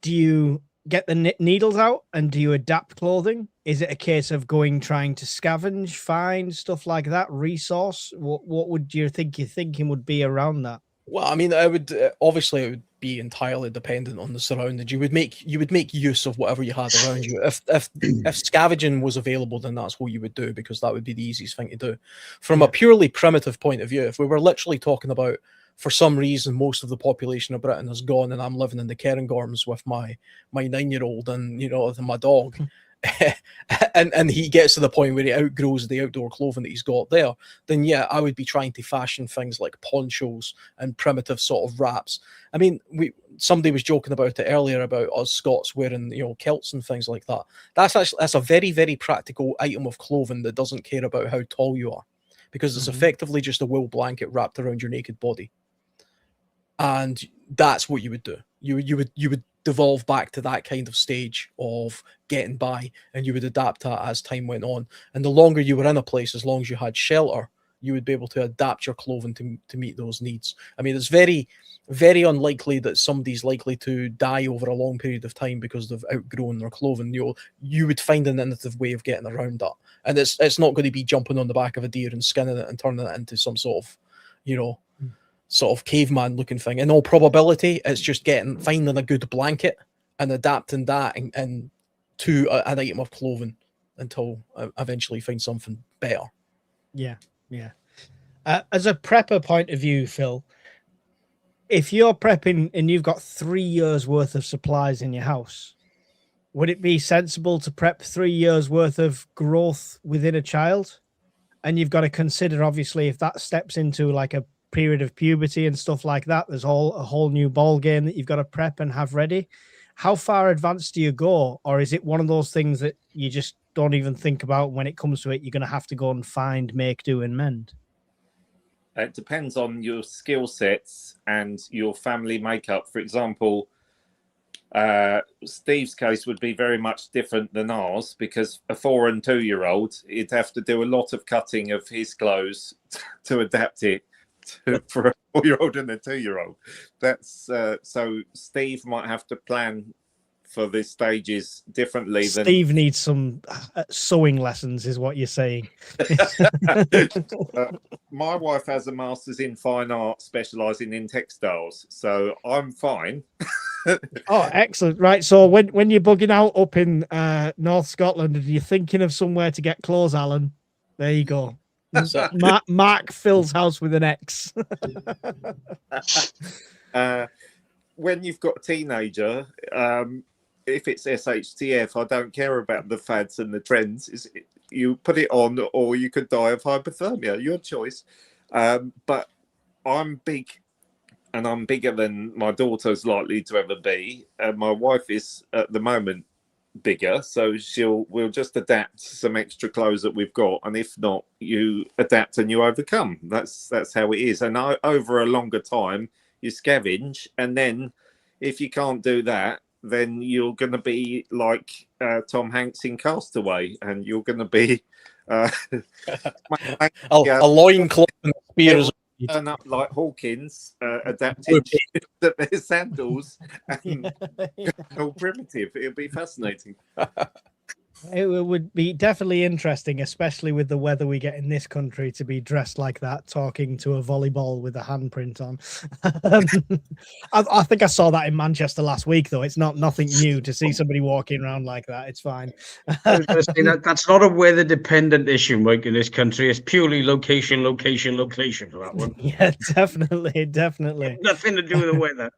Do you get the needles out and do you adapt clothing? Is it a case of trying to scavenge, find stuff like that, resource? What would you think your thinking would be around that? Well, I mean, I would obviously it would be entirely dependent on the surroundings. You would make use of whatever you had around you. If scavenging was available, then that's what you would do, because that would be the easiest thing to do. From a purely primitive point of view, if we were literally talking about, for some reason, most of the population of Britain is gone, and I'm living in the Cairngorms with my 9-year-old and my dog, and he gets to the point where he outgrows the outdoor clothing that he's got there, then yeah, I would be trying to fashion things like ponchos and primitive sort of wraps. I mean, somebody was joking about it earlier about us Scots wearing kilts and things like that. That's a very, very practical item of clothing that doesn't care about how tall you are, because it's effectively just a wool blanket wrapped around your naked body. And that's what you would do. You would devolve back to that kind of stage of getting by, and you would adapt that as time went on. And the longer you were in a place, as long as you had shelter, you would be able to adapt your clothing to meet those needs. I mean, it's very, very unlikely that somebody's likely to die over a long period of time because they've outgrown their clothing. You would find an innovative way of getting around that. And it's not going to be jumping on the back of a deer and skinning it and turning it into some sort of caveman looking thing. In all probability, it's just finding a good blanket and adapting that and to an item of clothing until I eventually find something better. Yeah. As a prepper point of view, Phil, if you're prepping and you've got 3 years worth of supplies in your house, would it be sensible to prep 3 years worth of growth within a child? And you've got to consider, obviously, if that steps into like a period of puberty and stuff like that, there's a whole new ball game that you've got to prep and have ready. How far advanced do you go? Or is it one of those things that you just don't even think about when it comes to it? You're going to have to go and find, make, do, and mend. It depends on your skill sets and your family makeup. For example, Steve's case would be very much different than ours, because a 4 and 2-year-old, he'd have to do a lot of cutting of his clothes to adapt it for a 4-year-old and a 2-year-old. That's so Steve might have to plan for the stages differently. Steve needs some sewing lessons, is what you're saying. My wife has a master's in fine art, specialising in textiles, so I'm fine. Oh, excellent! Right, so when you're bugging out up in North Scotland and you're thinking of somewhere to get clothes, Alan, there you go. Mark Phil's house with an X. When you've got a teenager, if it's SHTF, I don't care about the fads and the trends. You put it on, or you could die of hypothermia. Your choice. But I'm big and I'm bigger than my daughter's likely to ever be. And my wife is at the moment bigger, so we'll just adapt some extra clothes that we've got, and if not, you adapt and you overcome. That's how it is. And over a longer time, you scavenge, and then if you can't do that, then you're going to be like Tom Hanks in Castaway, and you're going to be a loincloth and spears. Turn up like Hawkins, adapting to their sandals and all primitive. It'll be fascinating. It would be definitely interesting, especially with the weather we get in this country, to be dressed like that, talking to a volleyball with a handprint on. I think I saw that in Manchester last week, though. It's nothing new to see somebody walking around like that. It's fine. I was going to say that's not a weather-dependent issue, Mike, in this country. It's purely location for that one. Yeah, definitely. Nothing to do with the weather.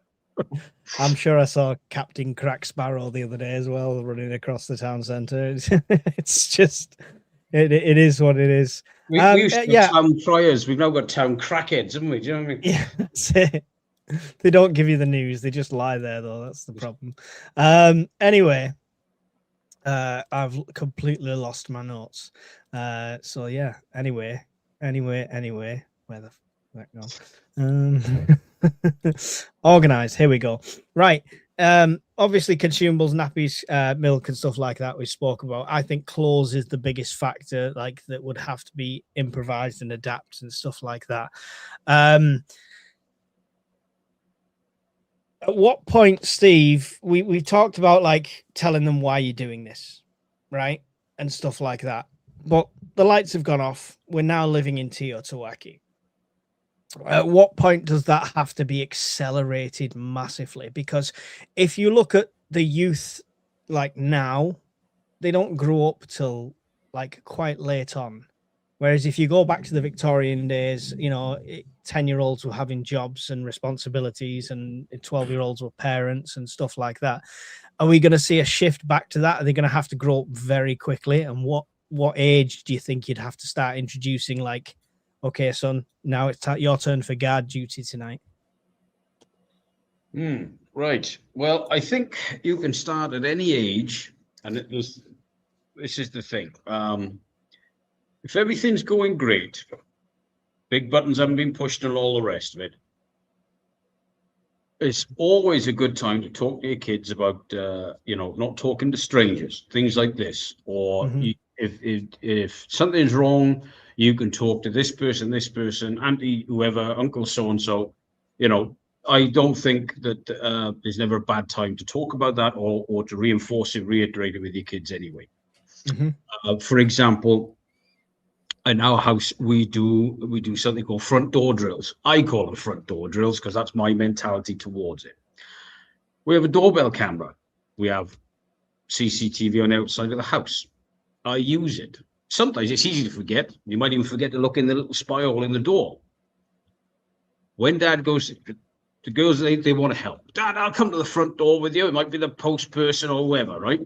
I'm sure I saw Captain Crack Sparrow the other day as well, running across the town centre. It's just, it is what it is. We used to have town friars. We've now got town crackheads, haven't we? Do you know what I mean? Yeah, that's it. They don't give you the news. They just lie there, though. That's the problem. Anyway, I've completely lost my notes. So yeah. Anyway, where the fuck go? Organized. Here we go. Right. Obviously, consumables, nappies, milk, and stuff like that we spoke about. I think clothes is the biggest factor, like that would have to be improvised and adapt and stuff like that. At what point, Steve, we talked about like telling them why you're doing this, right? And stuff like that. But the lights have gone off. We're now living in Teotihuacan. At what point does that have to be accelerated massively? Because if you look at the youth like now, they don't grow up till like quite late on. Whereas if you go back to the Victorian days, 10-year-olds were having jobs and responsibilities, and 12-year-olds were parents and stuff like that. Are we going to see a shift back to that? Are they going to have to grow up very quickly? And what age do you think you'd have to start introducing, like, okay, son, now it's your turn for guard duty tonight? Right. Well, I think you can start at any age, and this is the thing. If everything's going great, big buttons haven't been pushed and all the rest of it, it's always a good time to talk to your kids about, not talking to strangers, things like this. Or if something's wrong, you can talk to this person, auntie, whoever, uncle, so-and-so. I don't think that there's never a bad time to talk about that or to reinforce it, reiterate it with your kids anyway. For example, in our house, we do something called front door drills. I call them front door drills because that's my mentality towards it. We have a doorbell camera. We have CCTV on the outside of the house. I use it. Sometimes it's easy to forget. You might even forget to look in the little spy hole in the door. When Dad goes, the girls, they want to help. Dad, I'll come to the front door with you. It might be the post person or whoever, right?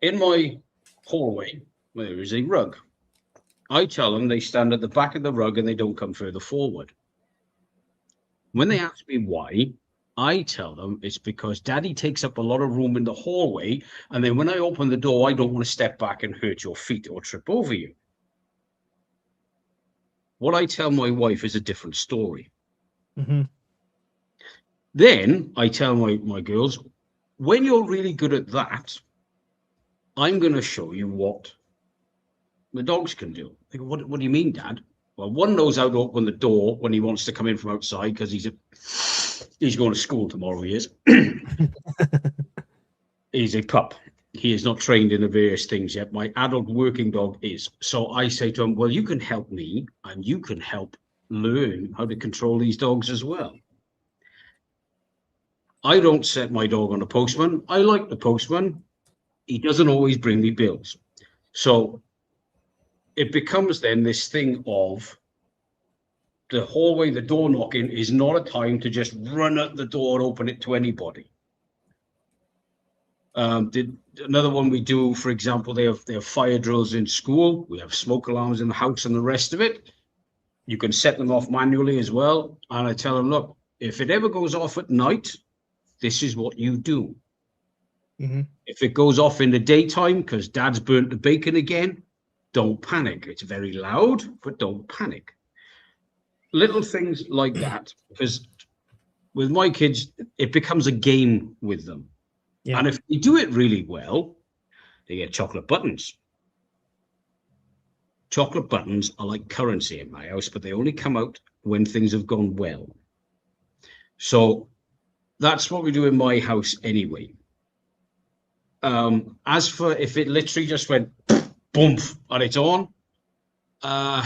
In my hallway, there is a rug. I tell them they stand at the back of the rug and they don't come further forward. When they ask me why, I tell them it's because Daddy takes up a lot of room in the hallway, and then when I open the door, I don't want to step back and hurt your feet or trip over you. What I tell my wife is a different story. Then I tell my girls, when you're really good at that, I'm going to show you what the dogs can do. They go, what do you mean, Dad? Well, one knows how to open the door when he wants to come in from outside because he's going to school tomorrow. He is. He's a pup. He is not trained in the various things yet. My adult working dog is. So I say to him, well, you can help me and you can help learn how to control these dogs as well. I don't set my dog on a postman. I like the postman. He doesn't always bring me bills. So it becomes then this thing of the hallway, the door knocking is not a time to just run at the door and open it to anybody. Another one we do, for example, they have fire drills in school. We have smoke alarms in the house and the rest of it. You can set them off manually as well. And I tell them, look, if it ever goes off at night, this is what you do. Mm-hmm. If it goes off in the daytime because dad's burnt the bacon again, don't panic. It's very loud, but don't panic. Little things like that, because with my kids, it becomes a game with them. Yeah. And if they do it really well, they get chocolate buttons. Chocolate buttons are like currency in my house, but they only come out when things have gone well. So that's what we do in my house anyway. As for if it literally just went boom and it's on, I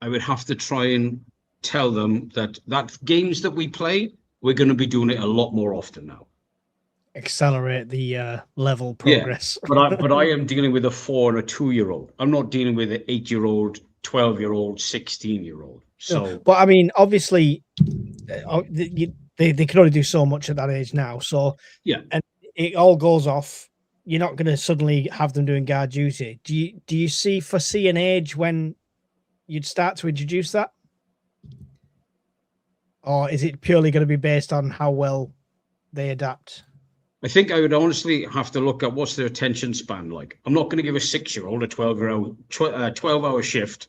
would have to try and tell them that games that we play, we're going to be doing it a lot more often now. Accelerate the level progress. Yeah, but I am dealing with a 4 and a 2-year-old. I'm not dealing with an 8-year-old, 12-year-old, 16-year-old. So, no, but I mean, obviously, they can only do so much at that age now. So yeah, and it all goes off. You're not going to suddenly have them doing guard duty. Do you foresee an age when you'd start to introduce that, or is it purely going to be based on how well they adapt? I think I would honestly have to look at what's their attention span like. I'm not going to give a 6-year-old a 12-hour shift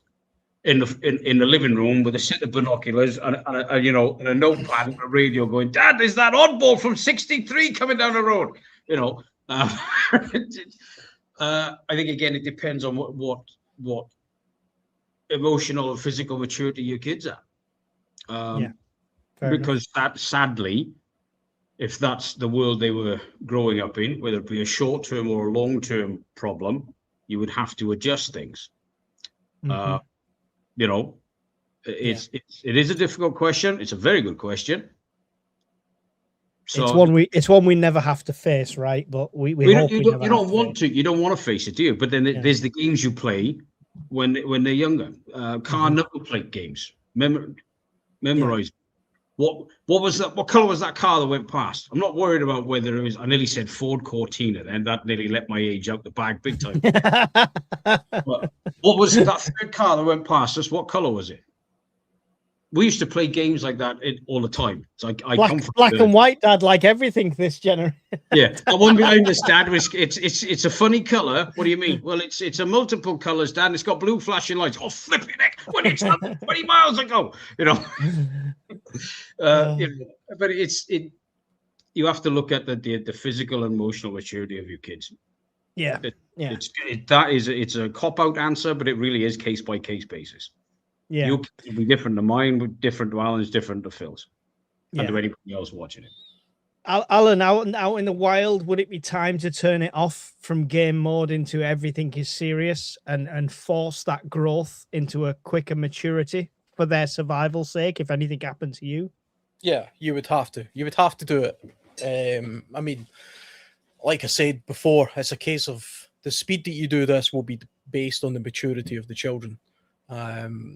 in the living room with a set of binoculars and a notepad and a radio going, Dad, is that oddball from 63 coming down the road? I think again it depends on what emotional and physical maturity your kids are. Because that, sadly, if that's the world they were growing up in, whether it be a short-term or a long-term problem, you would have to adjust things. Mm-hmm. It is a difficult question. It's a very good question. So it's one we never have to face, right? But we hope you don't want to face it, do you? But then there's the games you play when they're younger. Car number plate games. Memorize. What was that? What color was that car that went past? I'm not worried about whether it was. I nearly said Ford Cortina, then that nearly let my age out the bag big time. But what was that third car that went past us? What color was it? We used to play games like that all the time. So I come from black and white, Dad, like everything this generation. Yeah, the one behind us, Dad, was it's a funny color. What do you mean? Well, it's a multiple colors, Dad. And it's got blue flashing lights. Oh, flipping heck! When it's 20 miles ago, But you have to look at the physical and emotional maturity of your kids. Yeah, It's a cop-out answer, but it really is case by case basis. Yeah, You'll be different to mine, different to Alan's, different to Phil's, and to anybody else watching it. Alan, out in the wild, would it be time to turn it off from game mode into everything is serious and force that growth into a quicker maturity for their survival's sake? If anything happened to you, yeah, you would have to. You would have to do it. I mean, like I said before, it's a case of the speed that you do this will be based on the maturity of the children.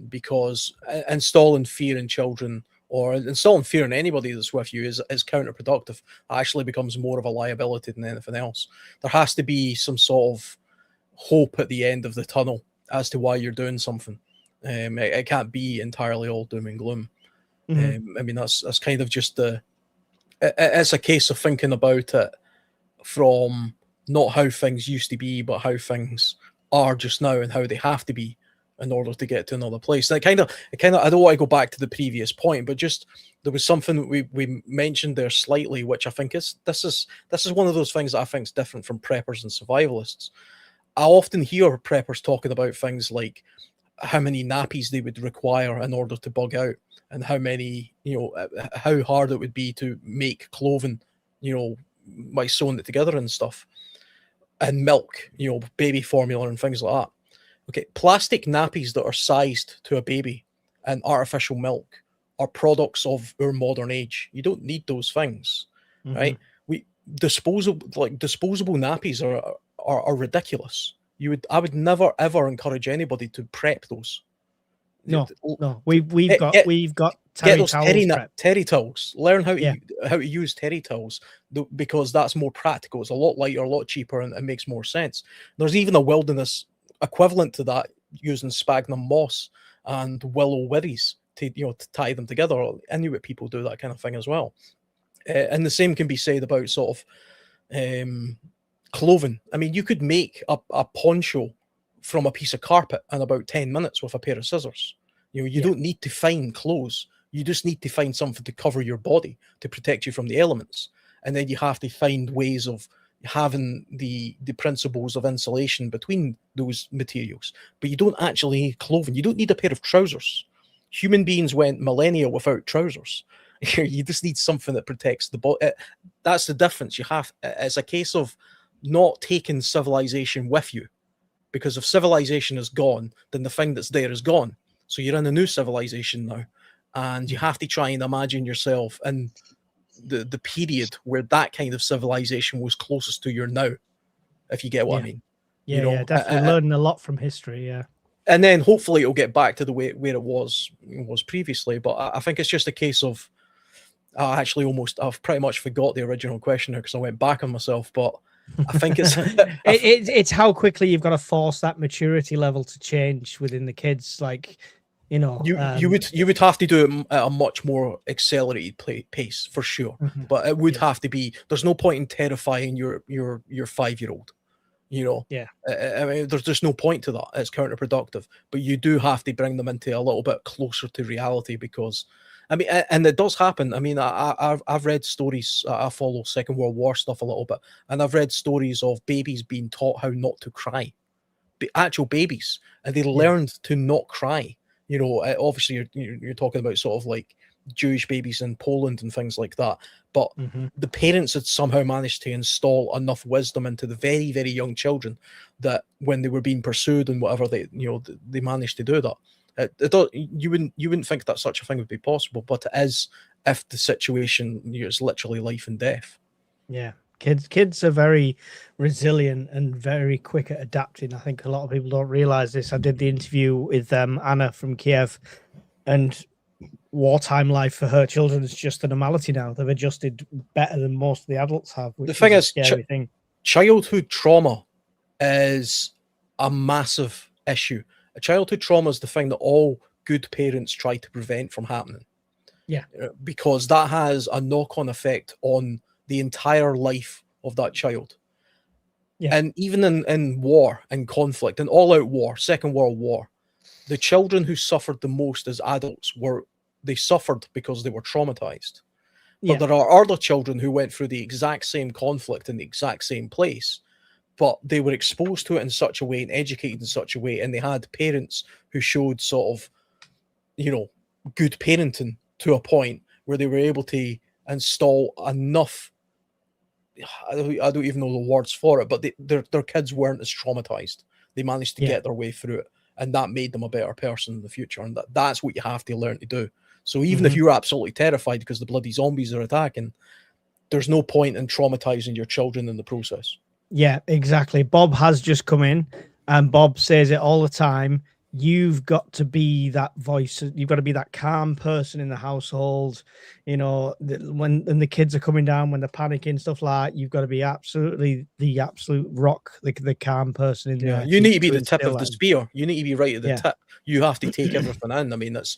Because installing fear in children or installing fear in anybody that's with you is counterproductive. It actually becomes more of a liability than anything else. There has to be some sort of hope at the end of the tunnel as to why you're doing something. It can't be entirely all doom and gloom. I mean, that's kind of just it's a case of thinking about it from not how things used to be, but how things are just now and how they have to be in order to get to another place. And it kind of, I don't want to go back to the previous point, but just there was something that we mentioned there slightly, which I think this is one of those things that I think is different from preppers and survivalists. I often hear preppers talking about things like how many nappies they would require in order to bug out, and how many, how hard it would be to make clothing, by sewing it together and stuff, and milk, baby formula and things like that. Okay, plastic nappies that are sized to a baby and artificial milk are products of our modern age. You don't need those things, right? Disposable nappies are ridiculous. I would never ever encourage anybody to prep those. No. We've got terry towels. Learn how to use terry towels, because that's more practical. It's a lot lighter, a lot cheaper, and it makes more sense. There's even a wilderness equivalent to that using sphagnum moss and willow withies to to tie them together. Inuit people do that kind of thing as well. And the same can be said about sort of clothing. I mean, you could make a poncho from a piece of carpet in about 10 minutes with a pair of scissors. You don't need to find clothes. You just need to find something to cover your body to protect you from the elements. And then you have to find ways of having the principles of insulation between those materials. But you don't actually need clothing. You don't need a pair of trousers. Human beings went millennia without trousers. You just need something that protects the body. That's the difference. It's a case of not taking civilization with you, because if civilization is gone, then the thing that's there is gone. So you're in a new civilization now, and you have to try and imagine yourself in the period where that kind of civilization was closest to your now, if you get what I mean. Yeah, definitely learning a lot from history. Yeah. And then hopefully it'll get back to the way where it was previously. But I think it's just a case of I've pretty much forgot the original question because I went back on myself. But I think it's how quickly you've got to force that maturity level to change within the kids. Like, you would have to do it at a much more accelerated pace for sure. But it would have to be. There's no point in terrifying your 5-year-old. I mean, there's just no point to that. It's counterproductive. But you do have to bring them into a little bit closer to reality, because I mean, and it does happen. I mean, I've read stories. I follow Second World War stuff a little bit, and I've read stories of babies being taught how not to cry, actual babies, and they learned to not cry. Obviously you're talking about sort of like Jewish babies in Poland and things like that. But the parents had somehow managed to install enough wisdom into the very, very young children that when they were being pursued and whatever, they managed to do that. You wouldn't think that such a thing would be possible, but it is if the situation is literally life and death. Yeah. Kids are very resilient and very quick at adapting. I think a lot of people don't realize this. I did the interview with Anna from Kiev, and wartime life for her children is just a normality now. They've adjusted better than most of the adults have. The thing is, childhood trauma is a massive issue. A childhood trauma is the thing that all good parents try to prevent from happening. Yeah, because that has a knock-on effect on the entire life of that child. Yeah. And even in war and conflict and all-out war, Second World War, the children who suffered the most as adults they suffered because they were traumatized. But there are other children who went through the exact same conflict in the exact same place, but they were exposed to it in such a way and educated in such a way, and they had parents who showed sort of, good parenting to a point where they were able to install enough. I don't even know the words for it, but their kids weren't as traumatized. They managed to get their way through it, and that made them a better person in the future. And that's what you have to learn to do. So even if you're absolutely terrified because the bloody zombies are attacking, there's no point in traumatizing your children in the process. Yeah, exactly. Bob has just come in, and Bob says it all the time. You've got to be that voice. You've got to be that calm person in the household. When the kids are coming down, when they're panicking, stuff like that, you've got to be absolutely the absolute rock, the calm person in there. You need to be the tip of the spear. You need to be right at the tip. You have to take everything in. I mean, that's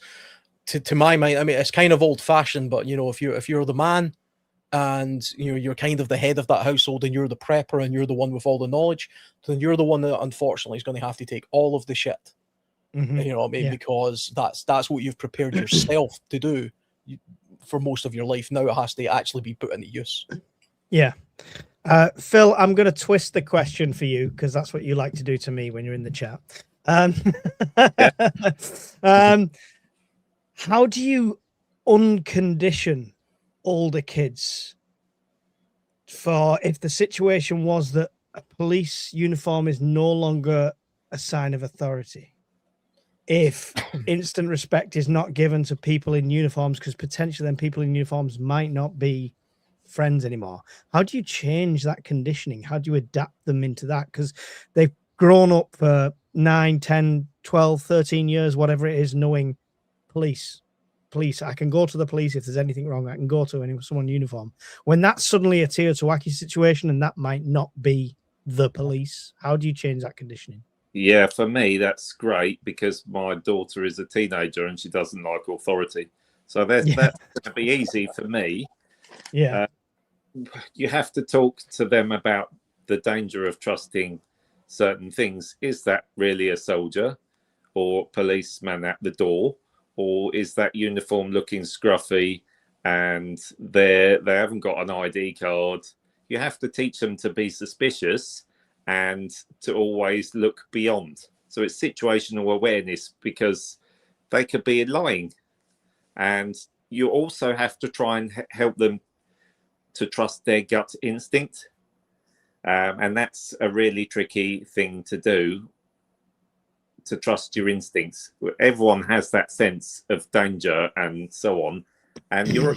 to my mind. I mean, it's kind of old fashioned, but if you're the man, and you're kind of the head of that household, and you're the prepper, and you're the one with all the knowledge, then you're the one that unfortunately is going to have to take all of the shit. You know what I mean? Because that's what you've prepared yourself to do for most of your life. Now it has to actually be put into use. Yeah. Phil, I'm going to twist the question for you, because that's what you like to do to me when you're in the chat. How do you uncondition older kids for if the situation was that a police uniform is no longer a sign of authority? If instant respect is not given to people in uniforms, because potentially then people in uniforms might not be friends anymore. How do you change that conditioning? How do you adapt them into that? Because they've grown up for 9, 10, 12, 13 years, whatever it is, knowing police. I can go to the police if there's anything wrong. I can go to someone in uniform. When that's suddenly a Teotihuacan situation and that might not be the police, how do you change that conditioning? Yeah, for me, that's great because my daughter is a teenager and she doesn't like authority. So Yeah, that's going to be easy for me. yeah, You have to talk to them about the danger of trusting certain things. Is that really a soldier or policeman at the door? Or is that uniform looking scruffy and they haven't got an ID card? You have to teach them to be suspicious and to always look beyond. So it's situational awareness because they could be lying. And you also have to try and help them to trust their gut instinct. And that's a really tricky thing to do, to trust your instincts. Everyone has that sense of danger and so on. And you're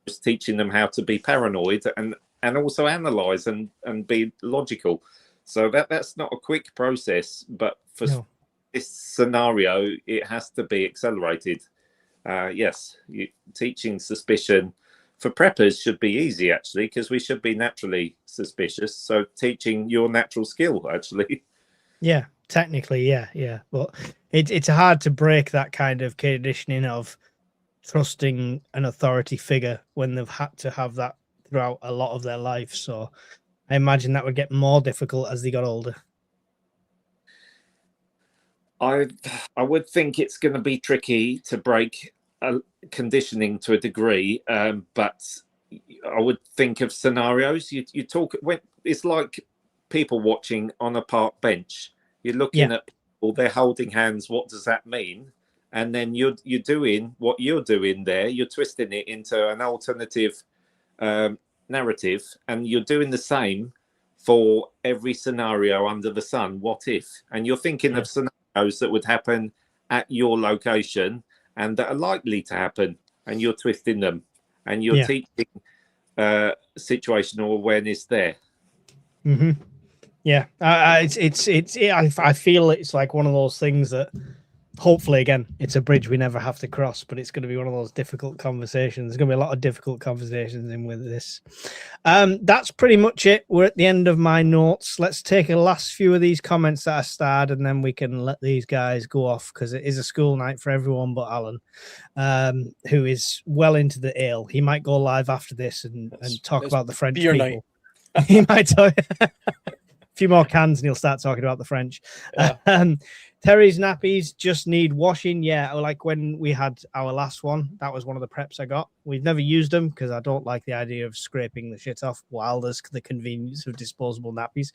just teaching them how to be paranoid and also analyze and be logical. So that's not a quick process, but for this scenario, it has to be accelerated. Yes, teaching suspicion for preppers should be easy, actually, because we should be naturally suspicious. So teaching your natural skill, actually. yeah. Technically, yeah. But it's hard to break that kind of conditioning of trusting an authority figure when they've had to have that throughout a lot of their life. So I imagine that would get more difficult as they got older. I would think it's going to be tricky to break conditioning to a degree, but I would think of scenarios. You talk when it's like people watching on a park bench. You're looking at people, they're holding hands. What does that mean? And then you're doing what you're doing there. You're twisting it into an alternative narrative, and you're doing the same for every scenario under the sun. What if? And you're thinking of scenarios that would happen at your location and that are likely to happen, and you're twisting them, and you're teaching situational awareness there. Mm-hmm. Yeah, I feel it's like one of those things that hopefully, again, it's a bridge we never have to cross, but it's going to be one of those difficult conversations. There's going to be a lot of difficult conversations in with this. That's pretty much it. We're at the end of my notes. Let's take a last few of these comments that I starred, and then we can let these guys go off because it is a school night for everyone but Alan, who is well into the ale. He might go live after this and talk about the French people. Night. He might talk a few more cans and he'll start talking about the French. Yeah. Terry's nappies just need washing. Yeah, like when we had our last one, that was one of the preps I got. We've never used them because I don't like the idea of scraping the shit off while there's the convenience of disposable nappies.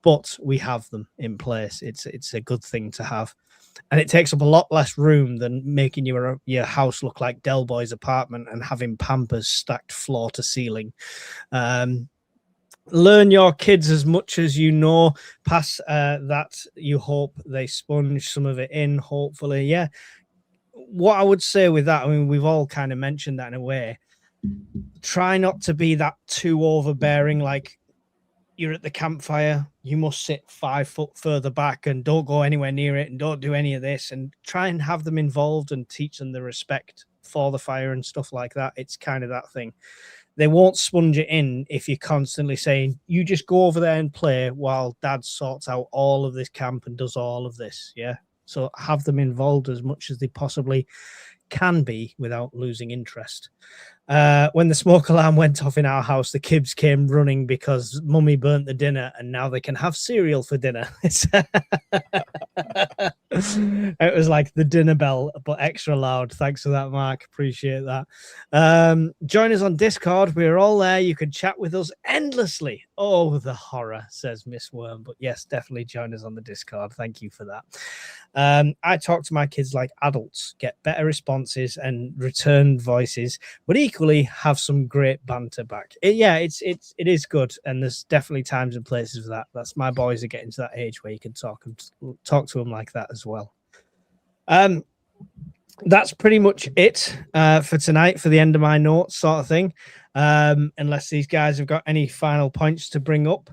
But we have them in place. It's a good thing to have. And it takes up a lot less room than making your house look like Del Boy's apartment and having Pampers stacked floor to ceiling. Learn your kids as much as you know. Pass that you hope they sponge some of it in, hopefully. Yeah. What I would say with that, I mean, we've all kind of mentioned that in a way. Try not to be that too overbearing, like you're at the campfire, you must sit 5 foot further back and don't go anywhere near it and don't do any of this, and try and have them involved and teach them the respect for the fire and stuff like that. It's kind of that thing. They won't sponge it in if you're constantly saying, you just go over there and play while dad sorts out all of this camp and does all of this. Yeah. So have them involved as much as they possibly can be without losing interest. When the smoke alarm went off in our house, the kids came running because mummy burnt the dinner and now they can have cereal for dinner. It was like the dinner bell, but extra loud. Thanks for that, Mark. Appreciate that. Join us on Discord. We're all there. You can chat with us endlessly. Oh, the horror, says Miss Worm. But yes, definitely join us on the Discord. Thank you for that. I talk to my kids like adults, get better responses and return voices, but equally have some great banter back. It is good, and there's definitely times and places for that. That's my boys are getting to that age where you can talk to them like that as well. That's pretty much it for tonight, for the end of my notes sort of thing, unless these guys have got any final points to bring up.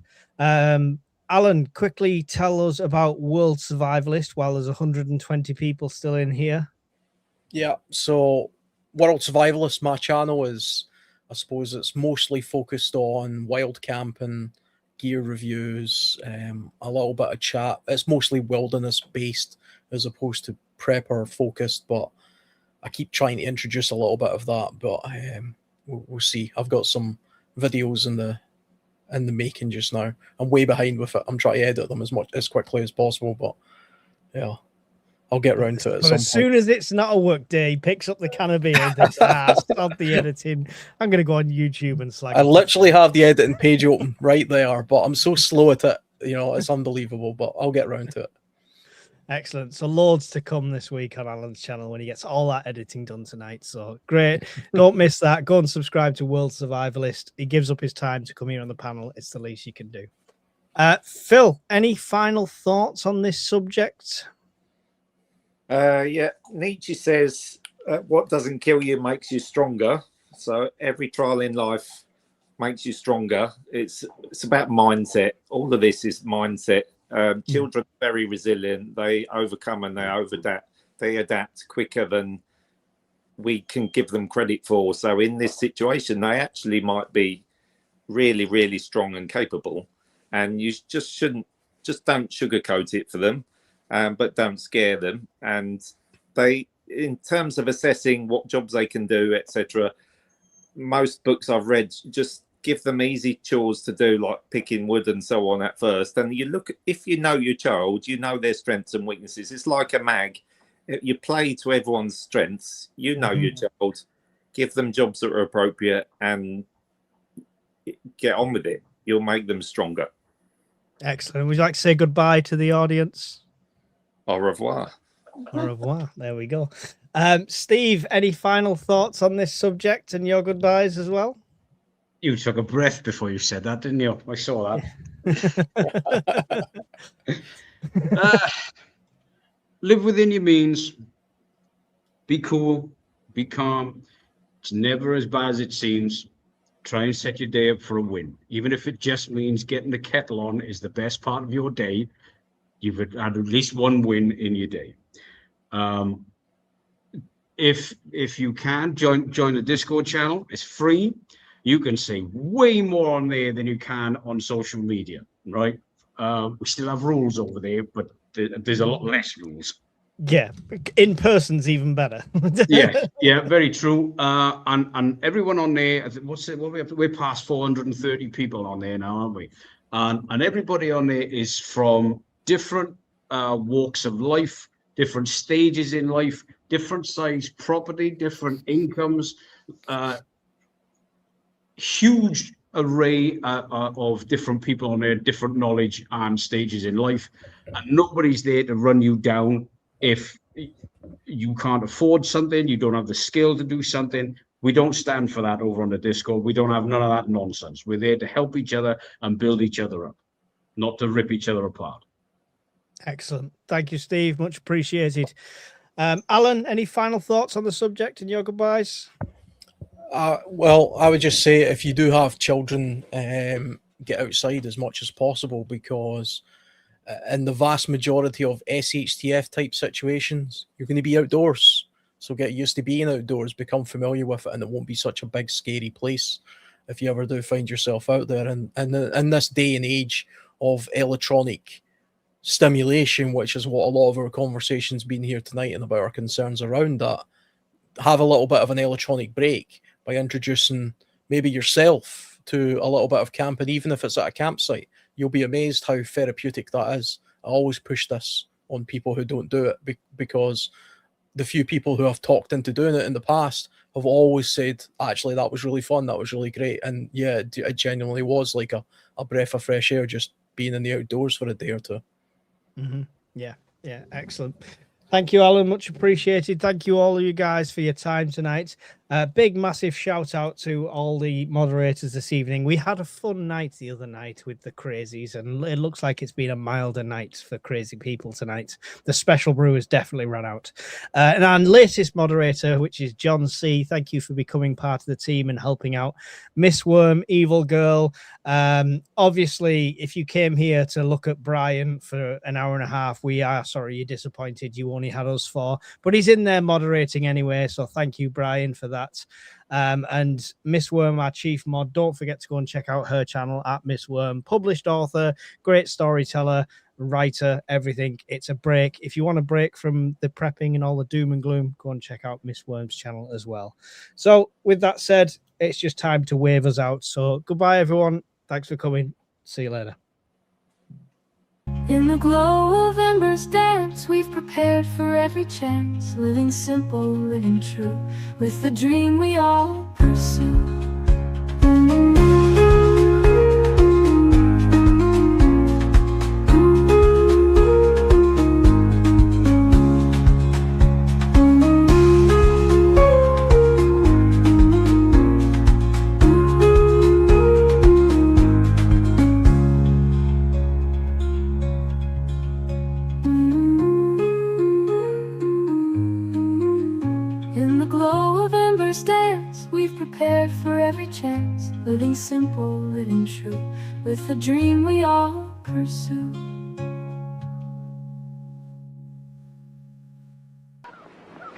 Alan, quickly tell us about World Survivalist while there's 120 people still in here. Yeah, so World Survivalist, my channel is, I suppose it's mostly focused on wild camping, gear reviews, a little bit of chat. It's mostly wilderness based as opposed to prepper focused, but I keep trying to introduce a little bit of that. But we'll see. I've got some videos in the making just now. I'm way behind with it. I'm trying to edit them as quickly as possible, but yeah, I'll get around to it. But as soon as it's not a work day, he picks up the can of beer and thinks, stop the editing. I'm going to go on YouTube and slag. I literally have the editing page open right there, but I'm so slow at it. It's unbelievable, but I'll get around to it. Excellent. So loads to come this week on Alan's channel when he gets all that editing done tonight. So great. Don't miss that. Go and subscribe to World Survivalist. He gives up his time to come here on the panel. It's the least you can do. Phil, any final thoughts on this subject? Yeah, Nietzsche says, what doesn't kill you makes you stronger. So every trial in life makes you stronger. It's about mindset. All of this is mindset. Children are very resilient. They overcome and they adapt quicker than we can give them credit for. So in this situation, they actually might be really, really strong and capable. And you just don't sugarcoat it for them, but don't scare them. And they, in terms of assessing what jobs they can do, etc., most books I've read just give them easy chores to do, like picking wood and so on at first. And you look, if you know your child, you know their strengths and weaknesses. It's like a mag. You play to everyone's strengths. You know your child. Give them jobs that are appropriate and get on with it. You'll make them stronger. Excellent. Would you like to say goodbye to the audience? Au revoir. Au revoir. There we go. Steve, any final thoughts on this subject and your goodbyes as well? You took a breath before you said that, didn't you? I saw that. Live within your means. Be cool. Be calm. It's never as bad as it seems. Try and set your day up for a win. Even if it just means getting the kettle on is the best part of your day, you've had at least one win in your day. If you can, join the Discord channel. It's free. You can say way more on there than you can on social media, right? We still have rules over there, but there's a lot less rules. Yeah, in person's even better. yeah, very true. And everyone on there, we're past 430 people on there now, aren't we? And everybody on there is from different walks of life, different stages in life, different size property, different incomes, huge array of different people on there, different knowledge and stages in life. And nobody's there to run you down. If you can't afford something, you don't have the skill to do something, we don't stand for that over on the Discord. We don't have none of that nonsense. We're there to help each other and build each other up, not to rip each other apart. Excellent. Thank you, Steve. Much appreciated. Alan, any final thoughts on the subject and your goodbyes? Well, I would just say if you do have children, get outside as much as possible, because in the vast majority of SHTF type situations, you're going to be outdoors. So get used to being outdoors, become familiar with it, and it won't be such a big, scary place if you ever do find yourself out there. And in this day and age of electronic stimulation, which is what a lot of our conversations been here tonight and about our concerns around that, have a little bit of an electronic break by introducing maybe yourself to a little bit of camping, even if it's at a campsite. You'll be amazed how therapeutic that is. I always push this on people who don't do it, because the few people who have talked into doing it in the past have always said, actually, that was really fun, that was really great. And yeah, it genuinely was like a breath of fresh air, just being in the outdoors for a day or two. Mm-hmm. Yeah, excellent. Thank you, Alan. Much appreciated. Thank you, all of you guys, for your time tonight. Big, massive shout out to all the moderators this evening. We had a fun night the other night with the crazies, and it looks like it's been a milder night for crazy people tonight. The special brew has definitely run out. And our latest moderator, which is John C., thank you for becoming part of the team and helping out. Miss Worm, Evil Girl. Obviously, if you came here to look at Brian for an hour and a half, we are sorry you're disappointed. You only had us 4, but he's in there moderating anyway, so thank you, Brian, for that. that. And Miss Worm, our chief mod, don't forget to go and check out her channel at Miss Worm. Published author, great storyteller, writer, everything. It's a break. If you want a break from the prepping and all the doom and gloom, go and check out Miss Worm's channel as well. So with that said, it's just time to wave us out. So goodbye, everyone. Thanks for coming. See you later. In the glow of embers dance, we've prepared for every chance, living simple, living true, with the dream we all pursue. Prepared for every chance, living simple, living true, with the dream we all pursue.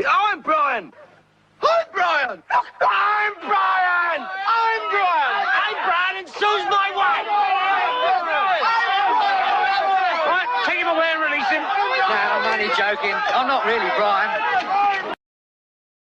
I'm Brian! I'm Brian! I'm Brian! I'm Brian! I'm Brian and so's my wife! Right, take him away and release him. No, I'm only joking. I'm not really Brian.